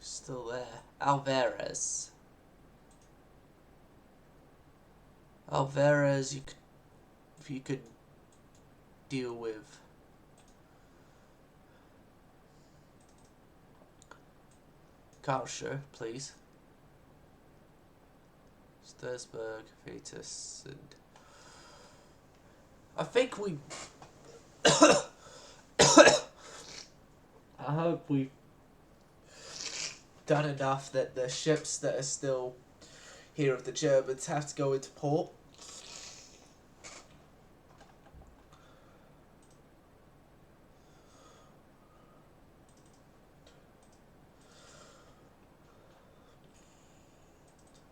Still there. Alvarez. Alvarez, if you could deal with Karlsruhe, please. Sturzburg, Vetus, and I think we. I hope we've done enough that the ships that are still here of the Germans have to go into port.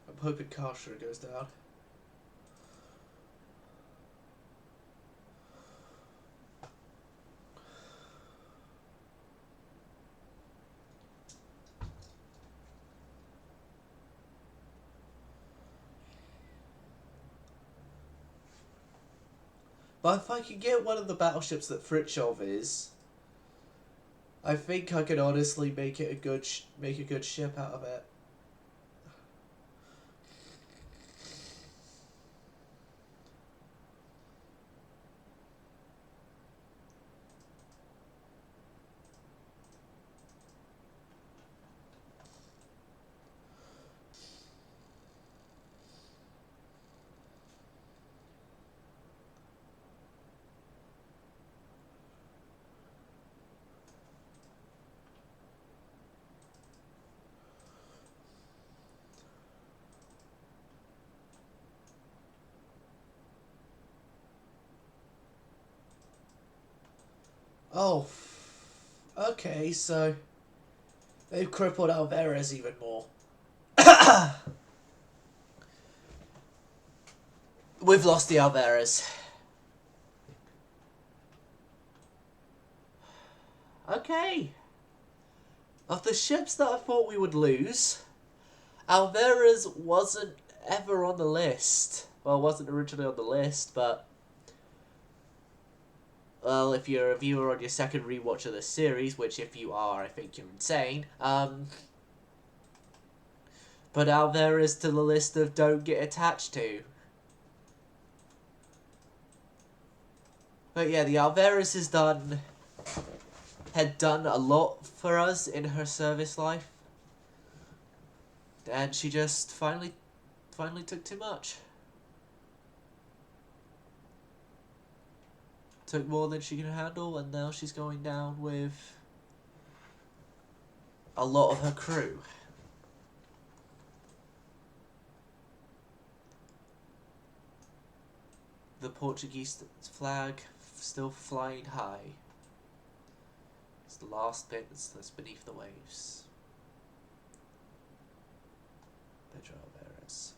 I'm hoping Karlsruhe goes down. But if I can get one of the battleships that Fritschov is, I think I could honestly make it a good ship out of it. Oh, okay, so they've crippled Alvarez even more. We've lost the Alvarez. Okay. Of the ships that I thought we would lose, Alvarez wasn't ever on the list. Well, it wasn't originally on the list, but well, if you're a viewer on your second rewatch of the series, which if you are, I think you're insane, put Alvarez to the list of don't get attached to. But yeah, the Alvarez had done a lot for us in her service life. And she just finally took too much. Took more than she can handle, and now she's going down with a lot of her crew. The Portuguese flag still flying high. It's the last bit that's beneath the waves. Pedro Alvarez.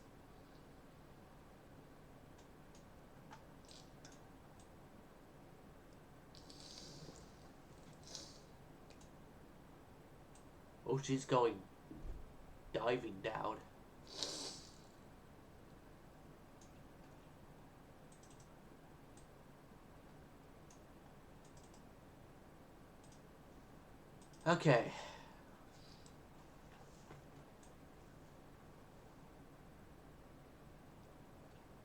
Oh, she's going diving down. Okay.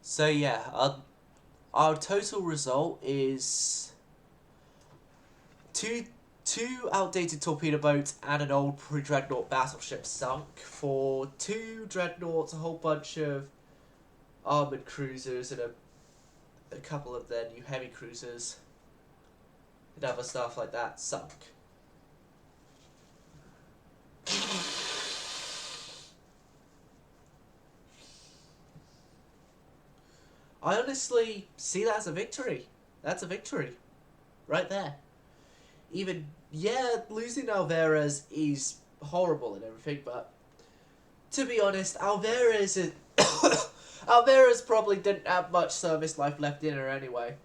So yeah, our total result is two outdated torpedo boats and an old pre-dreadnought battleship sunk, for 2 dreadnoughts, a whole bunch of armoured cruisers, and a couple of their new heavy cruisers and other stuff like that sunk. I honestly see that as a victory. That's a victory. Right there. Even, yeah, losing Alvarez is horrible and everything, but to be honest, Alvarez is Alvera's probably didn't have much service life left in her anyway.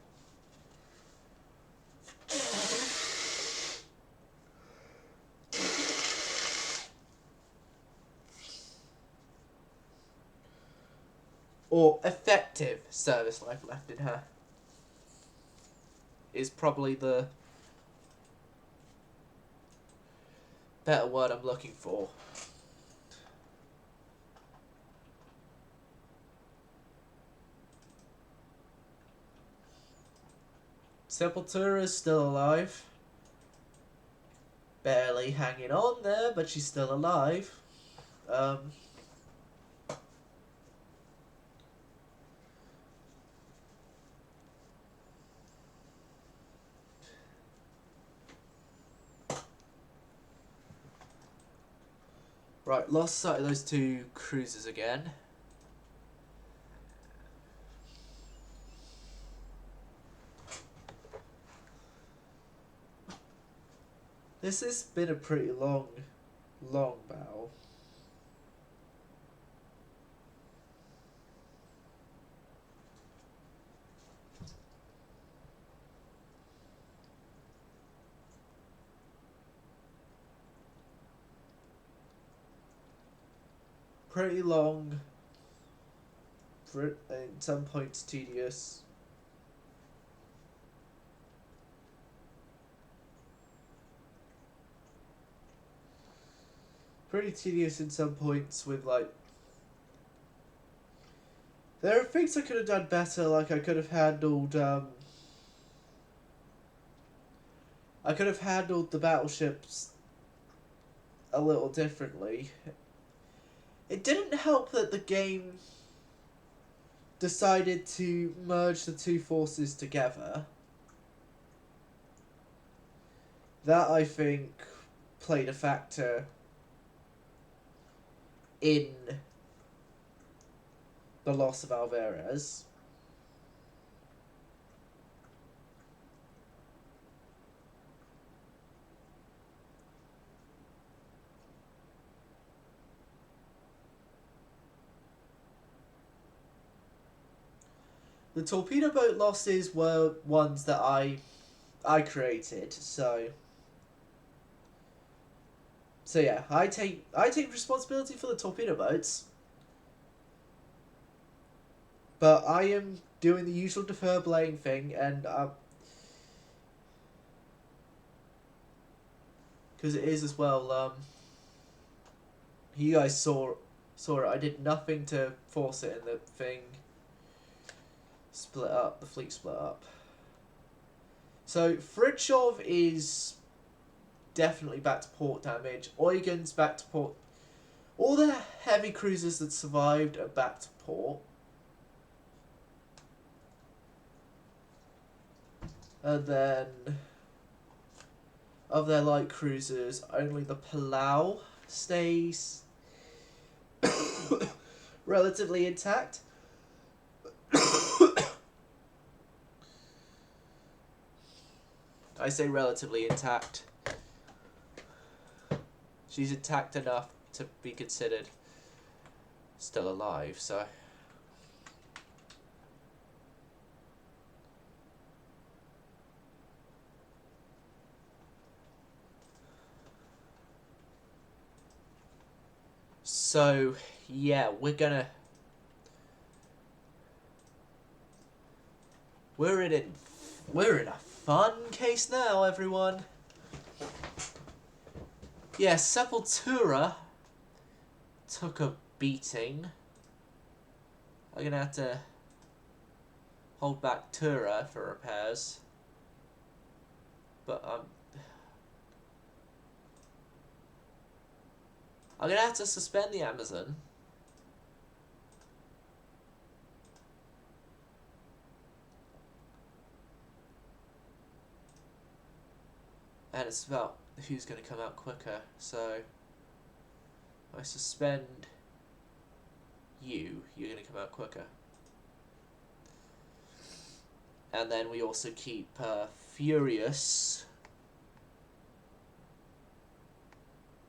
Or effective service life left in her is probably the better word I'm looking for. Sepultura's still alive. Barely hanging on there, but she's still alive. Right, lost sight of those two cruisers again. This has been a pretty long battle. Pretty long. In some points tedious. Pretty tedious in some points with like... There are things I could have done better, like I could have handled I could have handled the battleships a little differently. It didn't help that the game decided to merge the two forces together. That, I think, played a factor in the loss of Alvarez. The torpedo boat losses were ones that I created, so yeah, I take responsibility for the torpedo boats. But I am doing the usual defer blame thing, and because it is as well, you guys saw it. I did nothing to force it, and the thing split up. The fleet split up. So Fritshov is definitely back to port damage. Eugen's back to port. All the heavy cruisers that survived are back to port. And then of their light cruisers, only the Palau stays relatively intact. I say relatively intact. She's intact enough to be considered still alive, so... So, yeah, we're in a fun case now, everyone. Yeah, Sepultura took a beating. I'm gonna have to hold back Tura for repairs. But I'm gonna have to suspend the Amazon. And it's about who's going to come out quicker. So I suspend you, you're going to come out quicker. And then we also keep Furious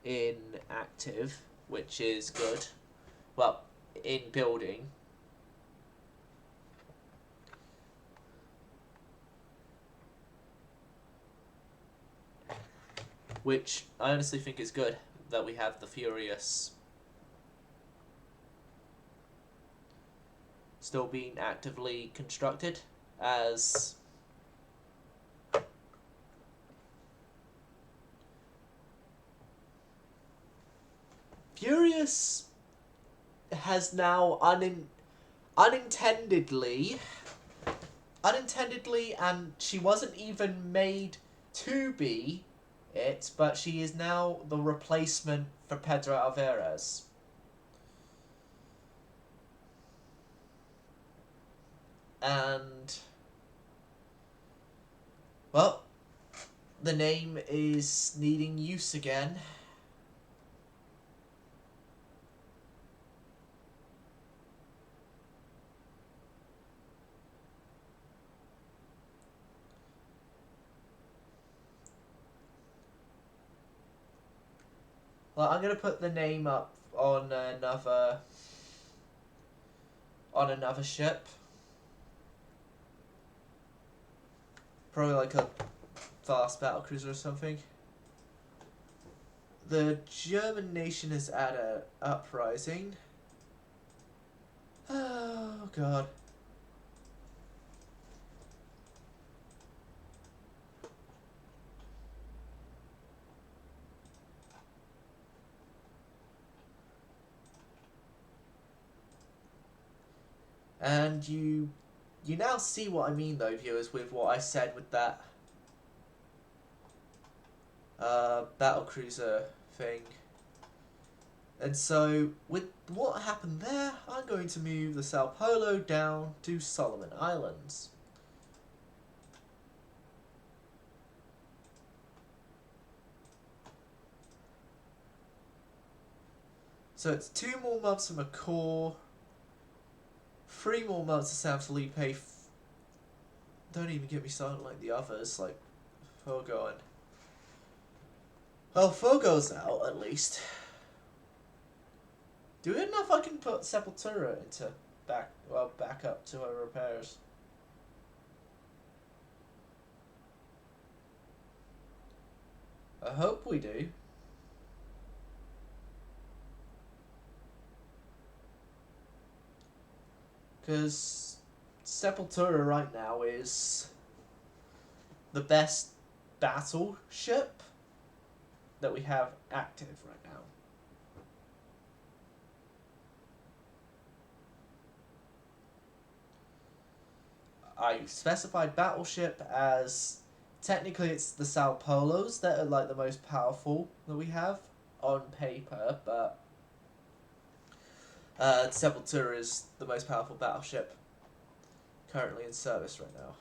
in active, which is good. Well, in building. which I honestly think is good that we have the Furious still being actively constructed, as Furious has now unintendedly, and she wasn't even made to be it, but she is now the replacement for Pedro Alvarez. And, well, the name is needing use again. Well, I'm gonna put the name up on another ship. Probably like a fast battlecruiser or something. The German nation has had an uprising. Oh god. And you now see what I mean though, viewers, with what I said with that battlecruiser thing. And so, with what happened there, I'm going to move the Sao Paulo down to Solomon Islands. So it's 2 more months of McCaw, 3 more months of San Felipe. Don't even get me started like the others, like Fogo and... Well, Fogo's out, at least. Do we know if I can put Sepultura into back up to her repairs? I hope we do. Because Sepultura right now is the best battleship that we have active right now. I specified battleship as technically it's the Sao Paulos that are like the most powerful that we have on paper, but Sepultura is the most powerful battleship currently in service right now.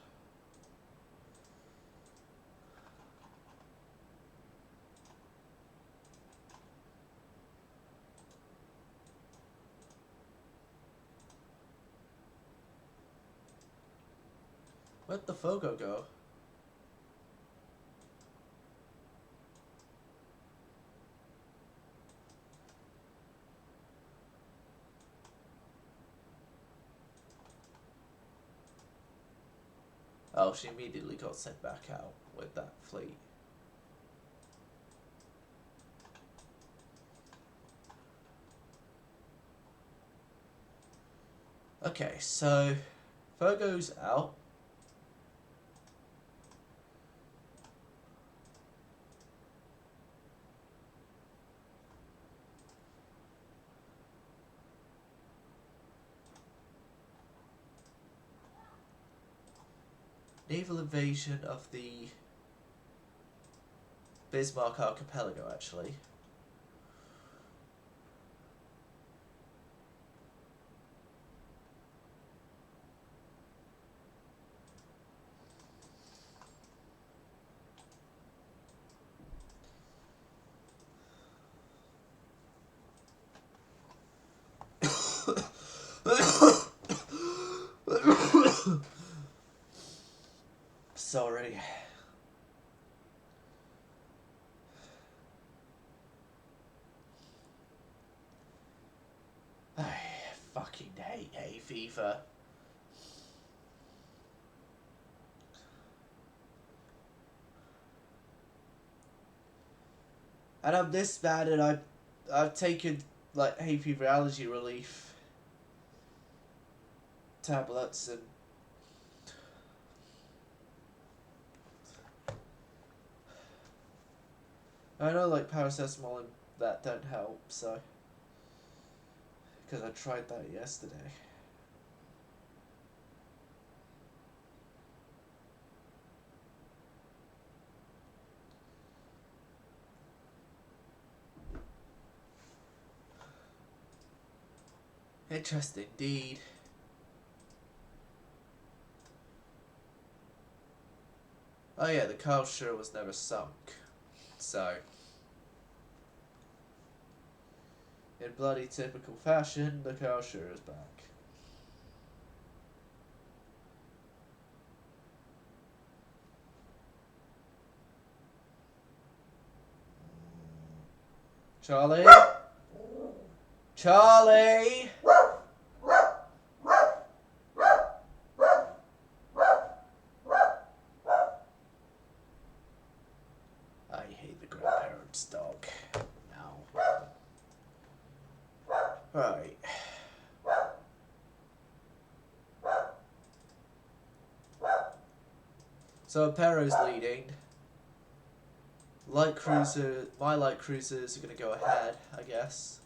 Where'd the Fogo go? Oh, she immediately got sent back out with that fleet. Okay, so Fogo's out. Naval invasion of the Bismarck Archipelago, actually. Sorry. I fucking hate hay fever. And I'm this bad, and I've taken like hay fever allergy relief tablets, and I know like paracetamol and that don't help, so because I tried that yesterday. Interesting indeed. Oh yeah, the Carl sure was never sunk. So, in bloody typical fashion, the Carl sure is back. Charlie? Charlie! I hate the grandparents' dog. Now. Right. So Pero's leading. Light cruiser, my light cruisers are gonna go ahead, I guess.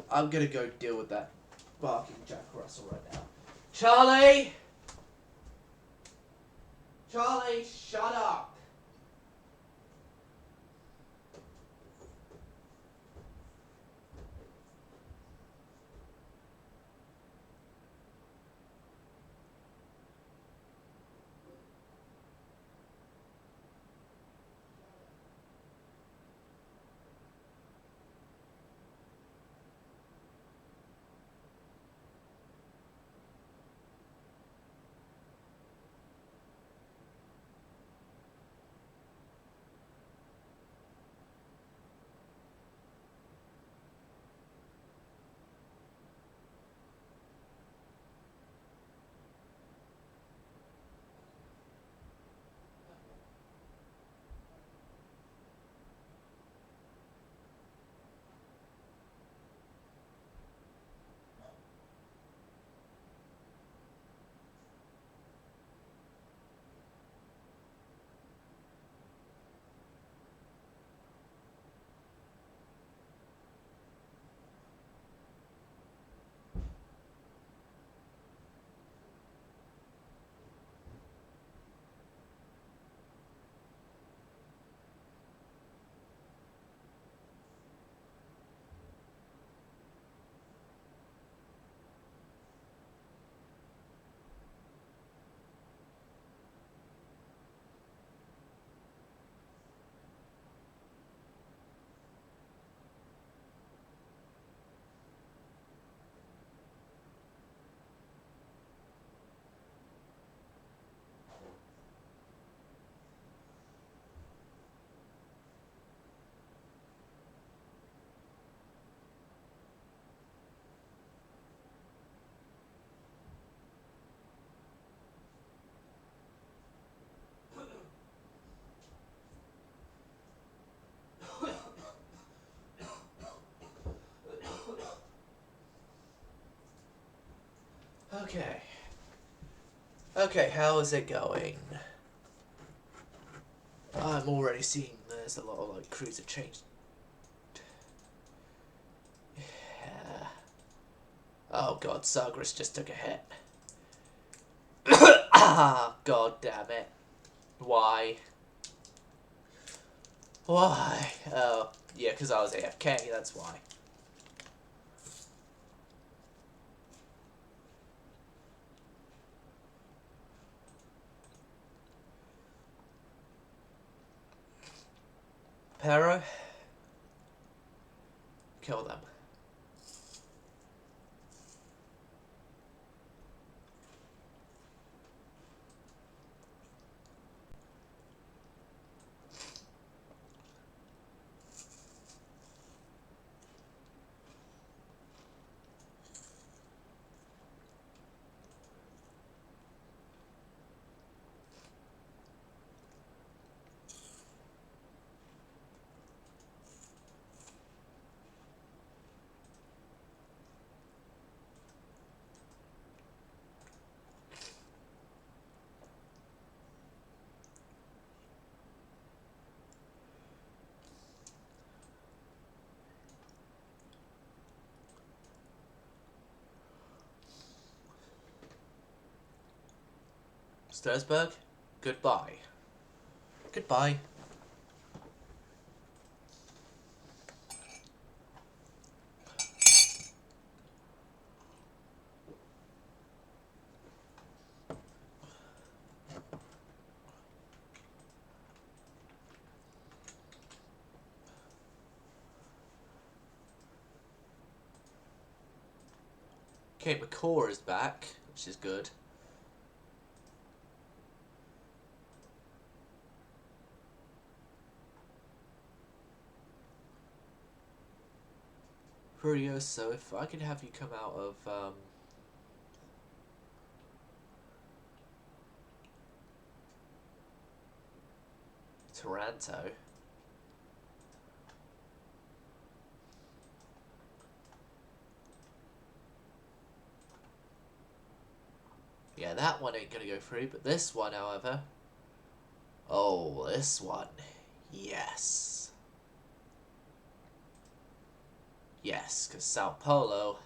I'm gonna go deal with that barking Jack Russell right now. Charlie! Charlie, shut up! Okay. Okay, how is it going? I'm already seeing there's a lot of like cruiser change. Yeah. Oh god, Sagres just took a hit. Ah, god damn it. Why? Why? Oh, yeah, because I was AFK, that's why. Pero? Kill them. Sturzburg, goodbye. Goodbye. Okay, McCaw is back, which is good. Furioso, if I could have you come out of, Toronto. Yeah, that one ain't gonna go through, but this one, however... Oh, this one. Yes. Yes, because Sao Paulo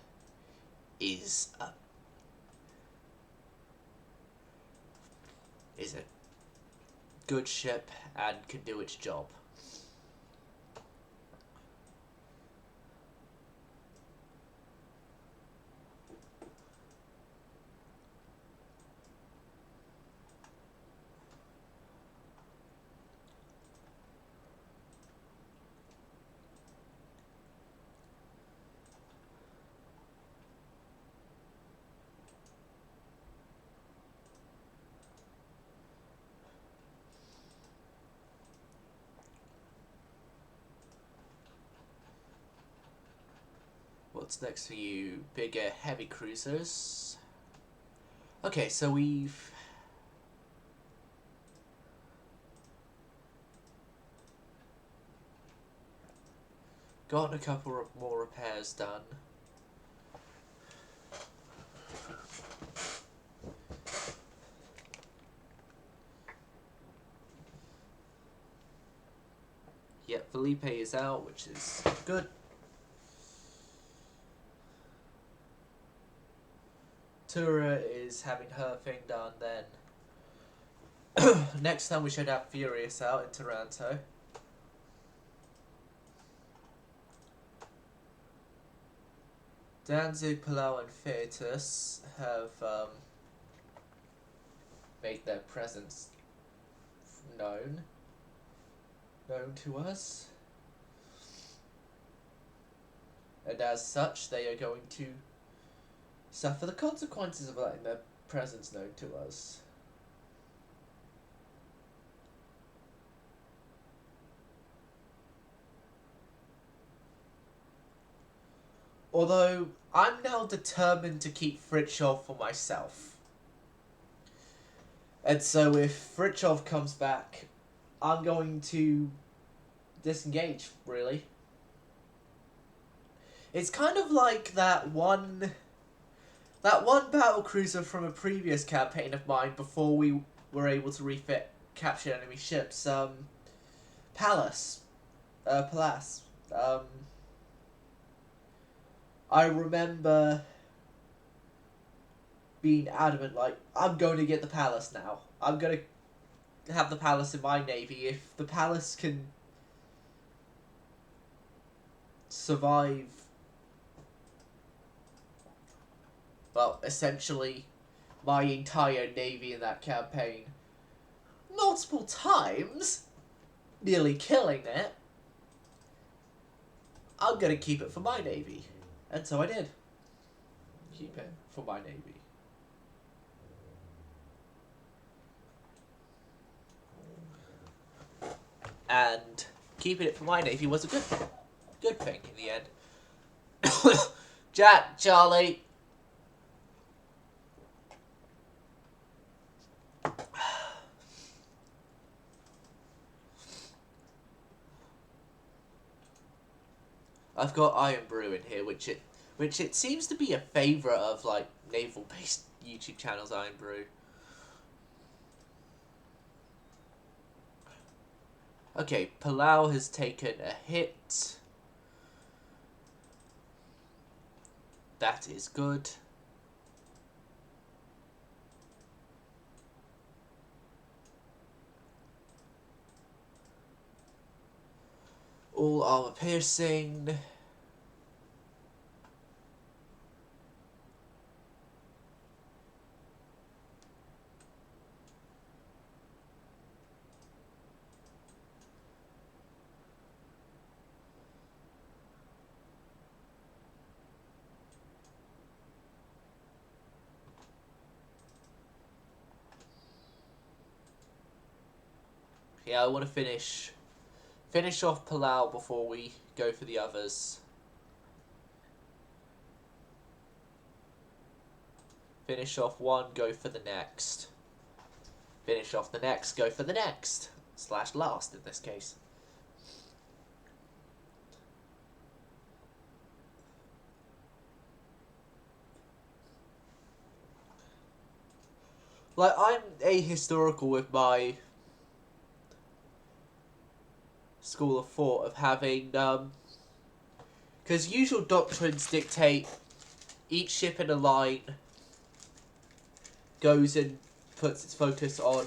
is a good ship and can do its job. What's next for you? Bigger, heavy cruisers. Okay, so we've... gotten a couple more repairs done. Yep, Felipe is out, which is good. Tura is having her thing done then. Next time we should have Furious out in Toronto. Danzig, Palau and Fetus have made their presence known to us. And as such, they are going to suffer the consequences of letting their presence known to us. Although, I'm now determined to keep Fritschov for myself. And so if Fritschov comes back, I'm going to disengage, really. It's kind of like that one battlecruiser from a previous campaign of mine before we were able to refit captured enemy ships. Pallas. I remember being adamant, like, I'm going to get the Pallas now. I'm going to have the Pallas in my navy. If the Pallas can survive, well, essentially my entire navy in that campaign multiple times, nearly killing it, I'm going to keep it for my navy. And so I did. Keep it for my navy. And keeping it for my navy was a good thing in the end. Jack, Charlie. I've got Iron Brew in here, which it seems to be a favourite of, like, naval-based YouTube channels, Iron Brew. Okay, Palau has taken a hit. That is good. All armor piercing. Yeah, I want to finish off Palau before we go for the others. Finish off one, go for the next. Finish off the next, go for the next. / last in this case. Like, I'm ahistorical with my school of thought of having, because usual doctrines dictate each ship in a line goes and puts its focus on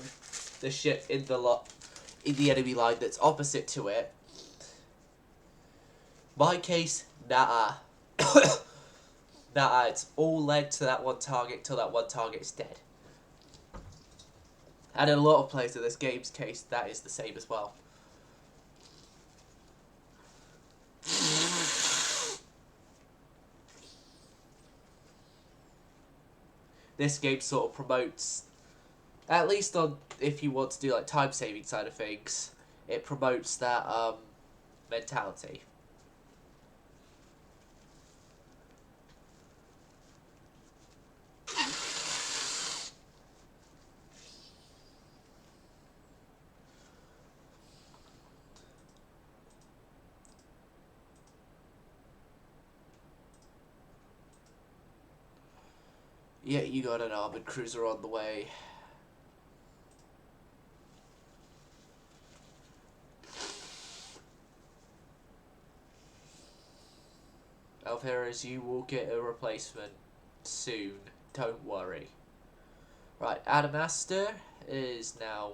the ship in the enemy line that's opposite to it. My case, nah. Nah, it's all led to that one target till that one target is dead. And in a lot of players in this game's case, that is the same as well. This game sort of promotes, at least on if you want to do like time saving side of things, it promotes that mentality. Yeah, you got an armored cruiser on the way. Alvarez, you will get a replacement soon. Don't worry. Right, Adamastor is now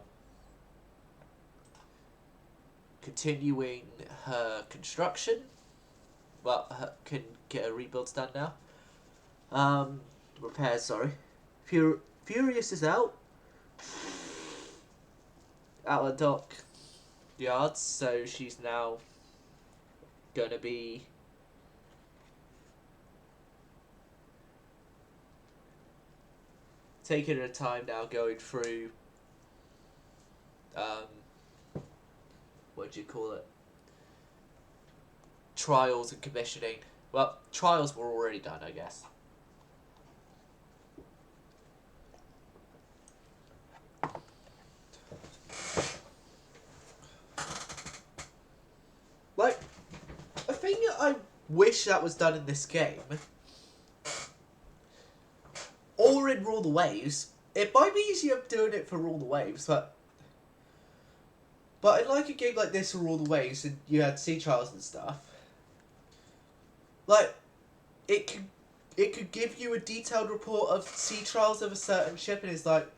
continuing her construction. Well, can get her rebuilds done now. Repairs, sorry. Furious is out of dock yards, so she's now going to be taking her time now going through, what do you call it? Trials and commissioning. Well, trials were already done, I guess. Like, a thing I wish that was done in this game, or in Rule the Waves, it might be easier doing it for Rule the Waves, but in like a game like this or Rule the Waves, and you had sea trials and stuff, like, it could give you a detailed report of sea trials of a certain ship, and it's like,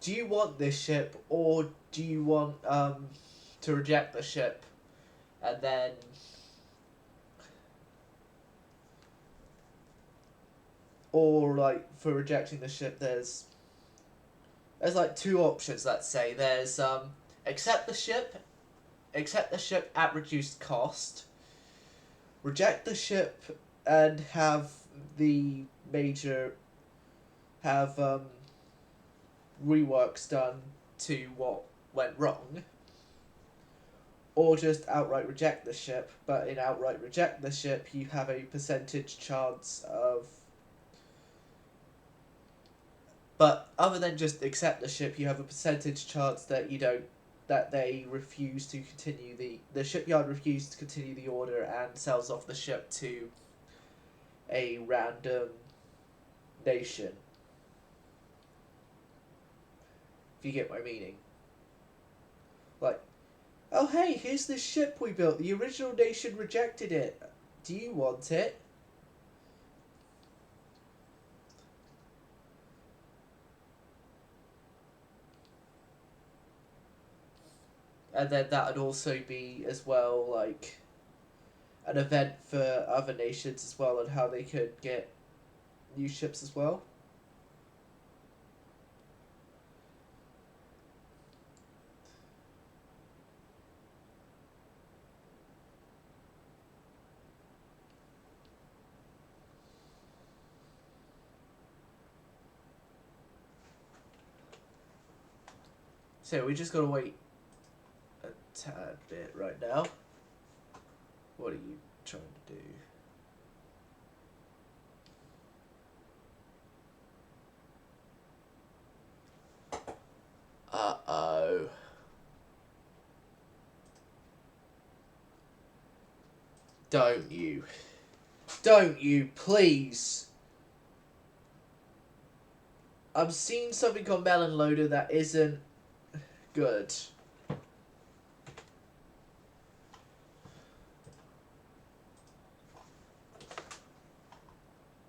do you want this ship, or do you want to reject the ship? And then or like for rejecting the ship, there's like two options. Let's say there's accept the ship at reduced cost, reject the ship and have the major reworks done to what went wrong, or just outright reject the ship. But in outright reject the ship, you have a percentage chance of. But other than just accept the ship, you have a percentage chance that they refuse to continue the shipyard refuses to continue the order and sells off the ship to a random nation. If you get my meaning. Like, oh hey, here's this ship we built. The original nation rejected it. Do you want it? And then that would also be as well like an event for other nations as well, and how they could get new ships as well. So we just gotta wait a tad bit right now. What are you trying to do? Uh-oh. Don't you. Don't you, please. I'm seeing something on Melon Loader that isn't good.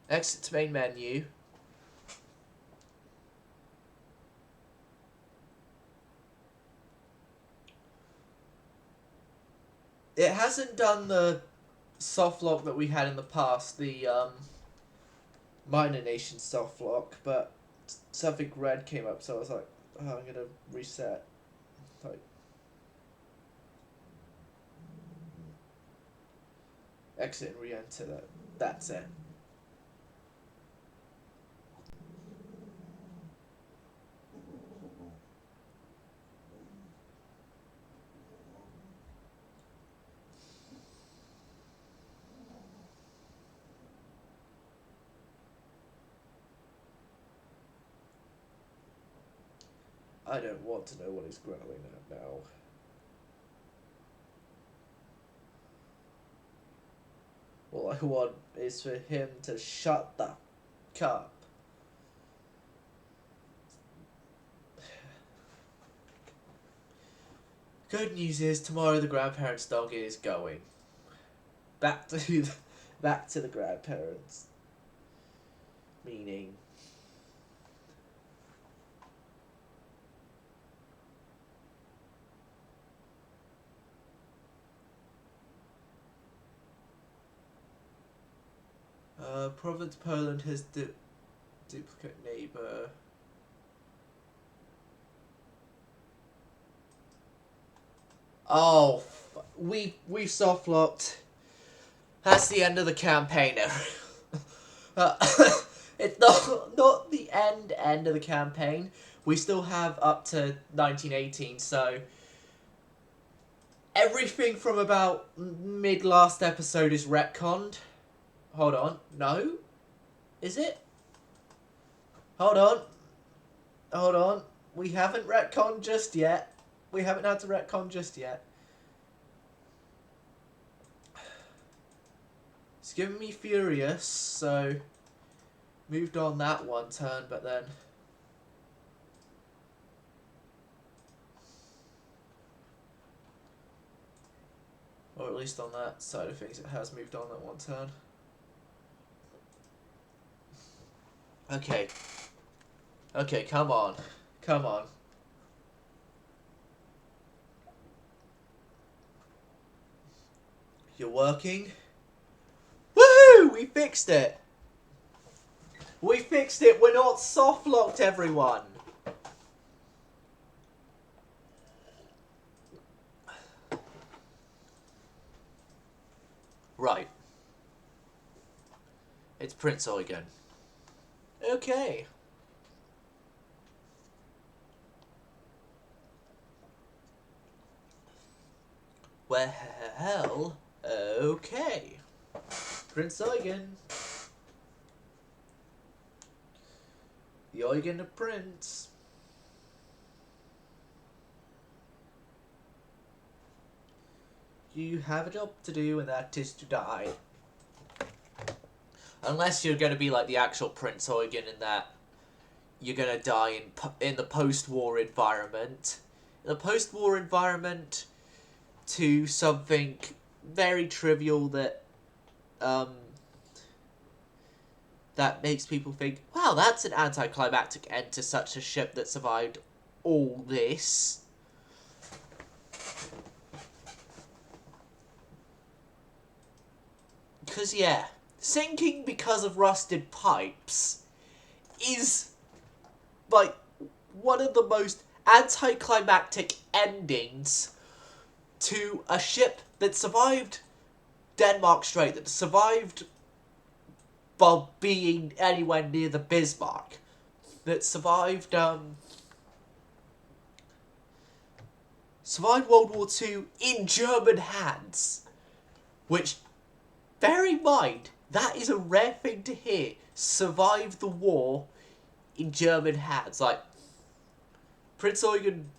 Exit to main menu. It hasn't done the soft lock that we had in the past, the minor nation soft lock, but something red came up, so I was like, oh, I'm gonna reset. Like, exit and re-enter that. That's it. I don't want to know what he's growling at now. All I want is for him to shut the cup. Good news is tomorrow the grandparents' dog is going back to the grandparents. Meaning, Province Poland has duplicate neighbor. Oh, we soft locked. That's the end of the campaign. It's not the end of the campaign. We still have up to 1918, so everything from about mid last episode is retconned. Hold on, no, is it? Hold on. We haven't retconned just yet. We haven't had to retcon just yet. It's giving me furious, so moved on that one turn, but then or at least on that side of things it has moved on that one turn. Okay, come on. You're working? Woohoo! We fixed it! We're not soft locked, everyone! Right. It's Prince Eugen. Okay. Well, okay. Prince Eugen. The Eugen of Prince. You have a job to do, and that is to die. Unless you're going to be like the actual Prince Eugen in that you're going to die in the post-war environment. In the post-war environment to something very trivial that that makes people think, wow, that's an anticlimactic end to such a ship that survived all this. Because, yeah, sinking because of rusted pipes is, like, one of the most anticlimactic endings to a ship that survived Denmark Strait, that survived while being anywhere near the Bismarck, that survived World War II in German hands, which, bear in mind, that is a rare thing to hear. Survive the war in German hands. Like, Prince Eugen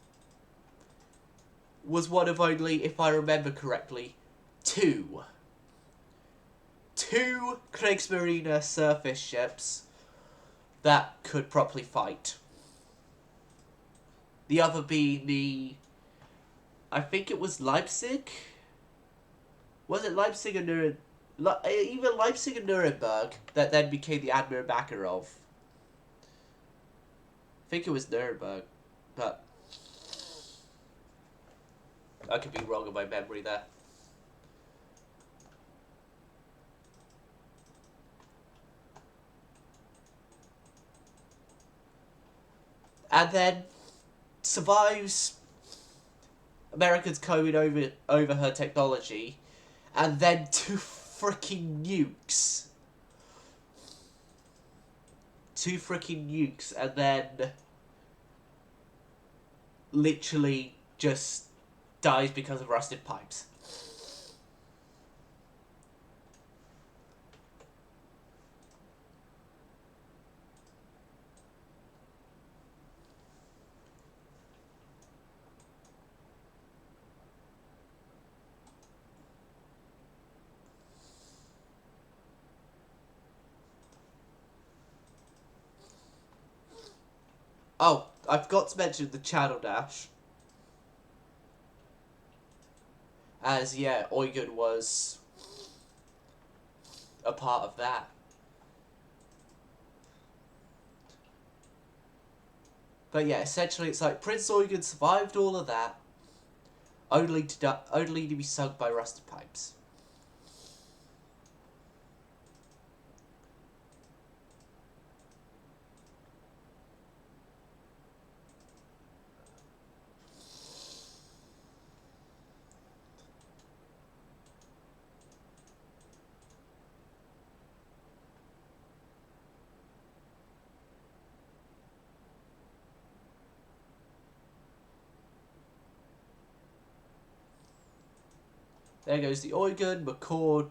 was one of only, if I remember correctly, two Kriegsmarine surface ships that could properly fight. The other being the, I think it was Leipzig? Was it Leipzig or Nuremberg? Either Leipzig and Nuremberg, that then became the Admiral. I think it was Nuremberg, but I could be wrong in my memory there. And then survives Americans coming over her technology, and then two freaking nukes. And then literally just dies because of rusted pipes. Oh, I forgot to mention the channel dash. As, yeah, Eugen was a part of that. But yeah, essentially it's like Prince Eugen survived all of that, only to be sunk by rusted pipes. There goes the Eugen. McCaw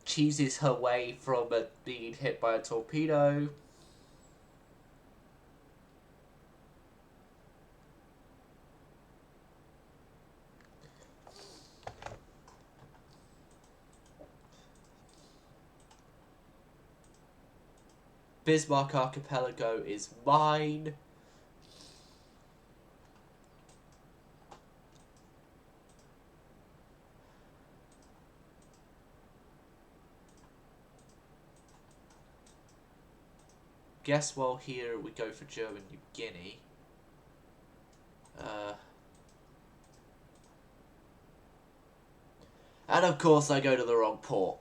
cheeses her way from being hit by a torpedo. Bismarck Archipelago is mine. Guess while here we go for German New Guinea. And of course I go to the wrong port.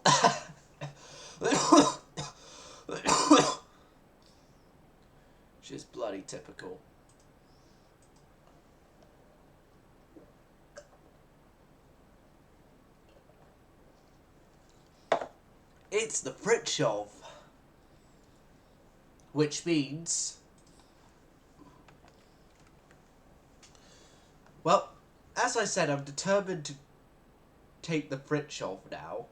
Which is bloody typical. It's the Fritschov. Which means, well, as I said, I'm determined to take the Fritschov now.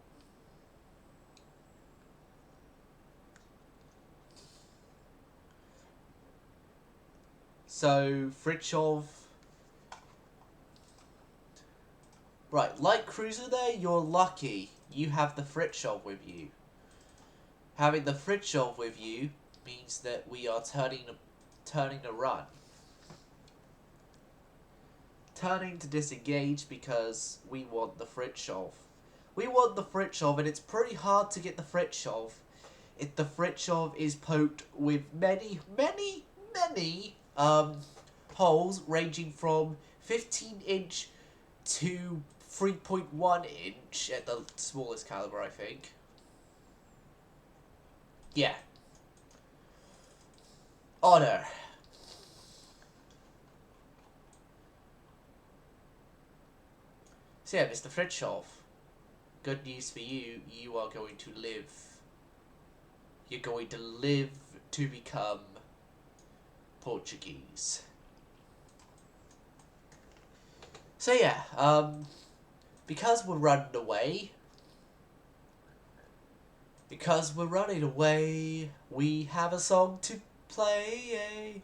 So, Fritschov. Right, light cruiser there, you're lucky. You have the Fritschov with you. Having the Fritschov with you means that we are turning to run. Turning to disengage because we want the Fritschov. We want the Fritschov, and it's pretty hard to get the Fritschov if the Fritschov is poked with many holes ranging from 15-inch to 3.1 inch at the smallest caliber, I think. Yeah. Honor. So yeah, Mr. Fritjof, good news for you. You are going to live. You're going to live to become Portuguese. So yeah, because we're running away, we have a song to play.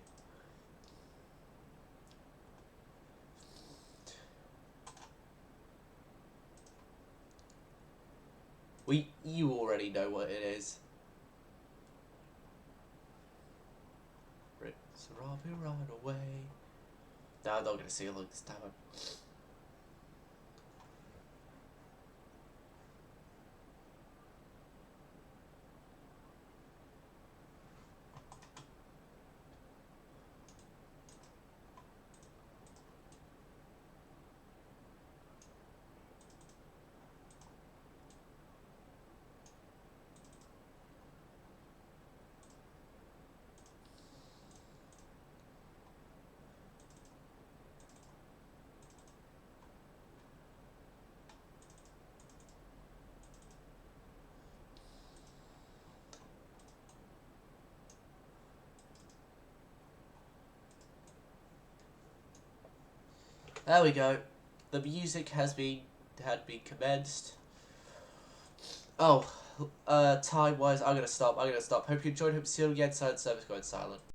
You already know what it is. So Robbie, run away. No, I'm not gonna sing along this time. There we go. The music had been commenced. Oh, time wise, I'm gonna stop. Hope you enjoyed. Hope to see you again. Silent service going silent.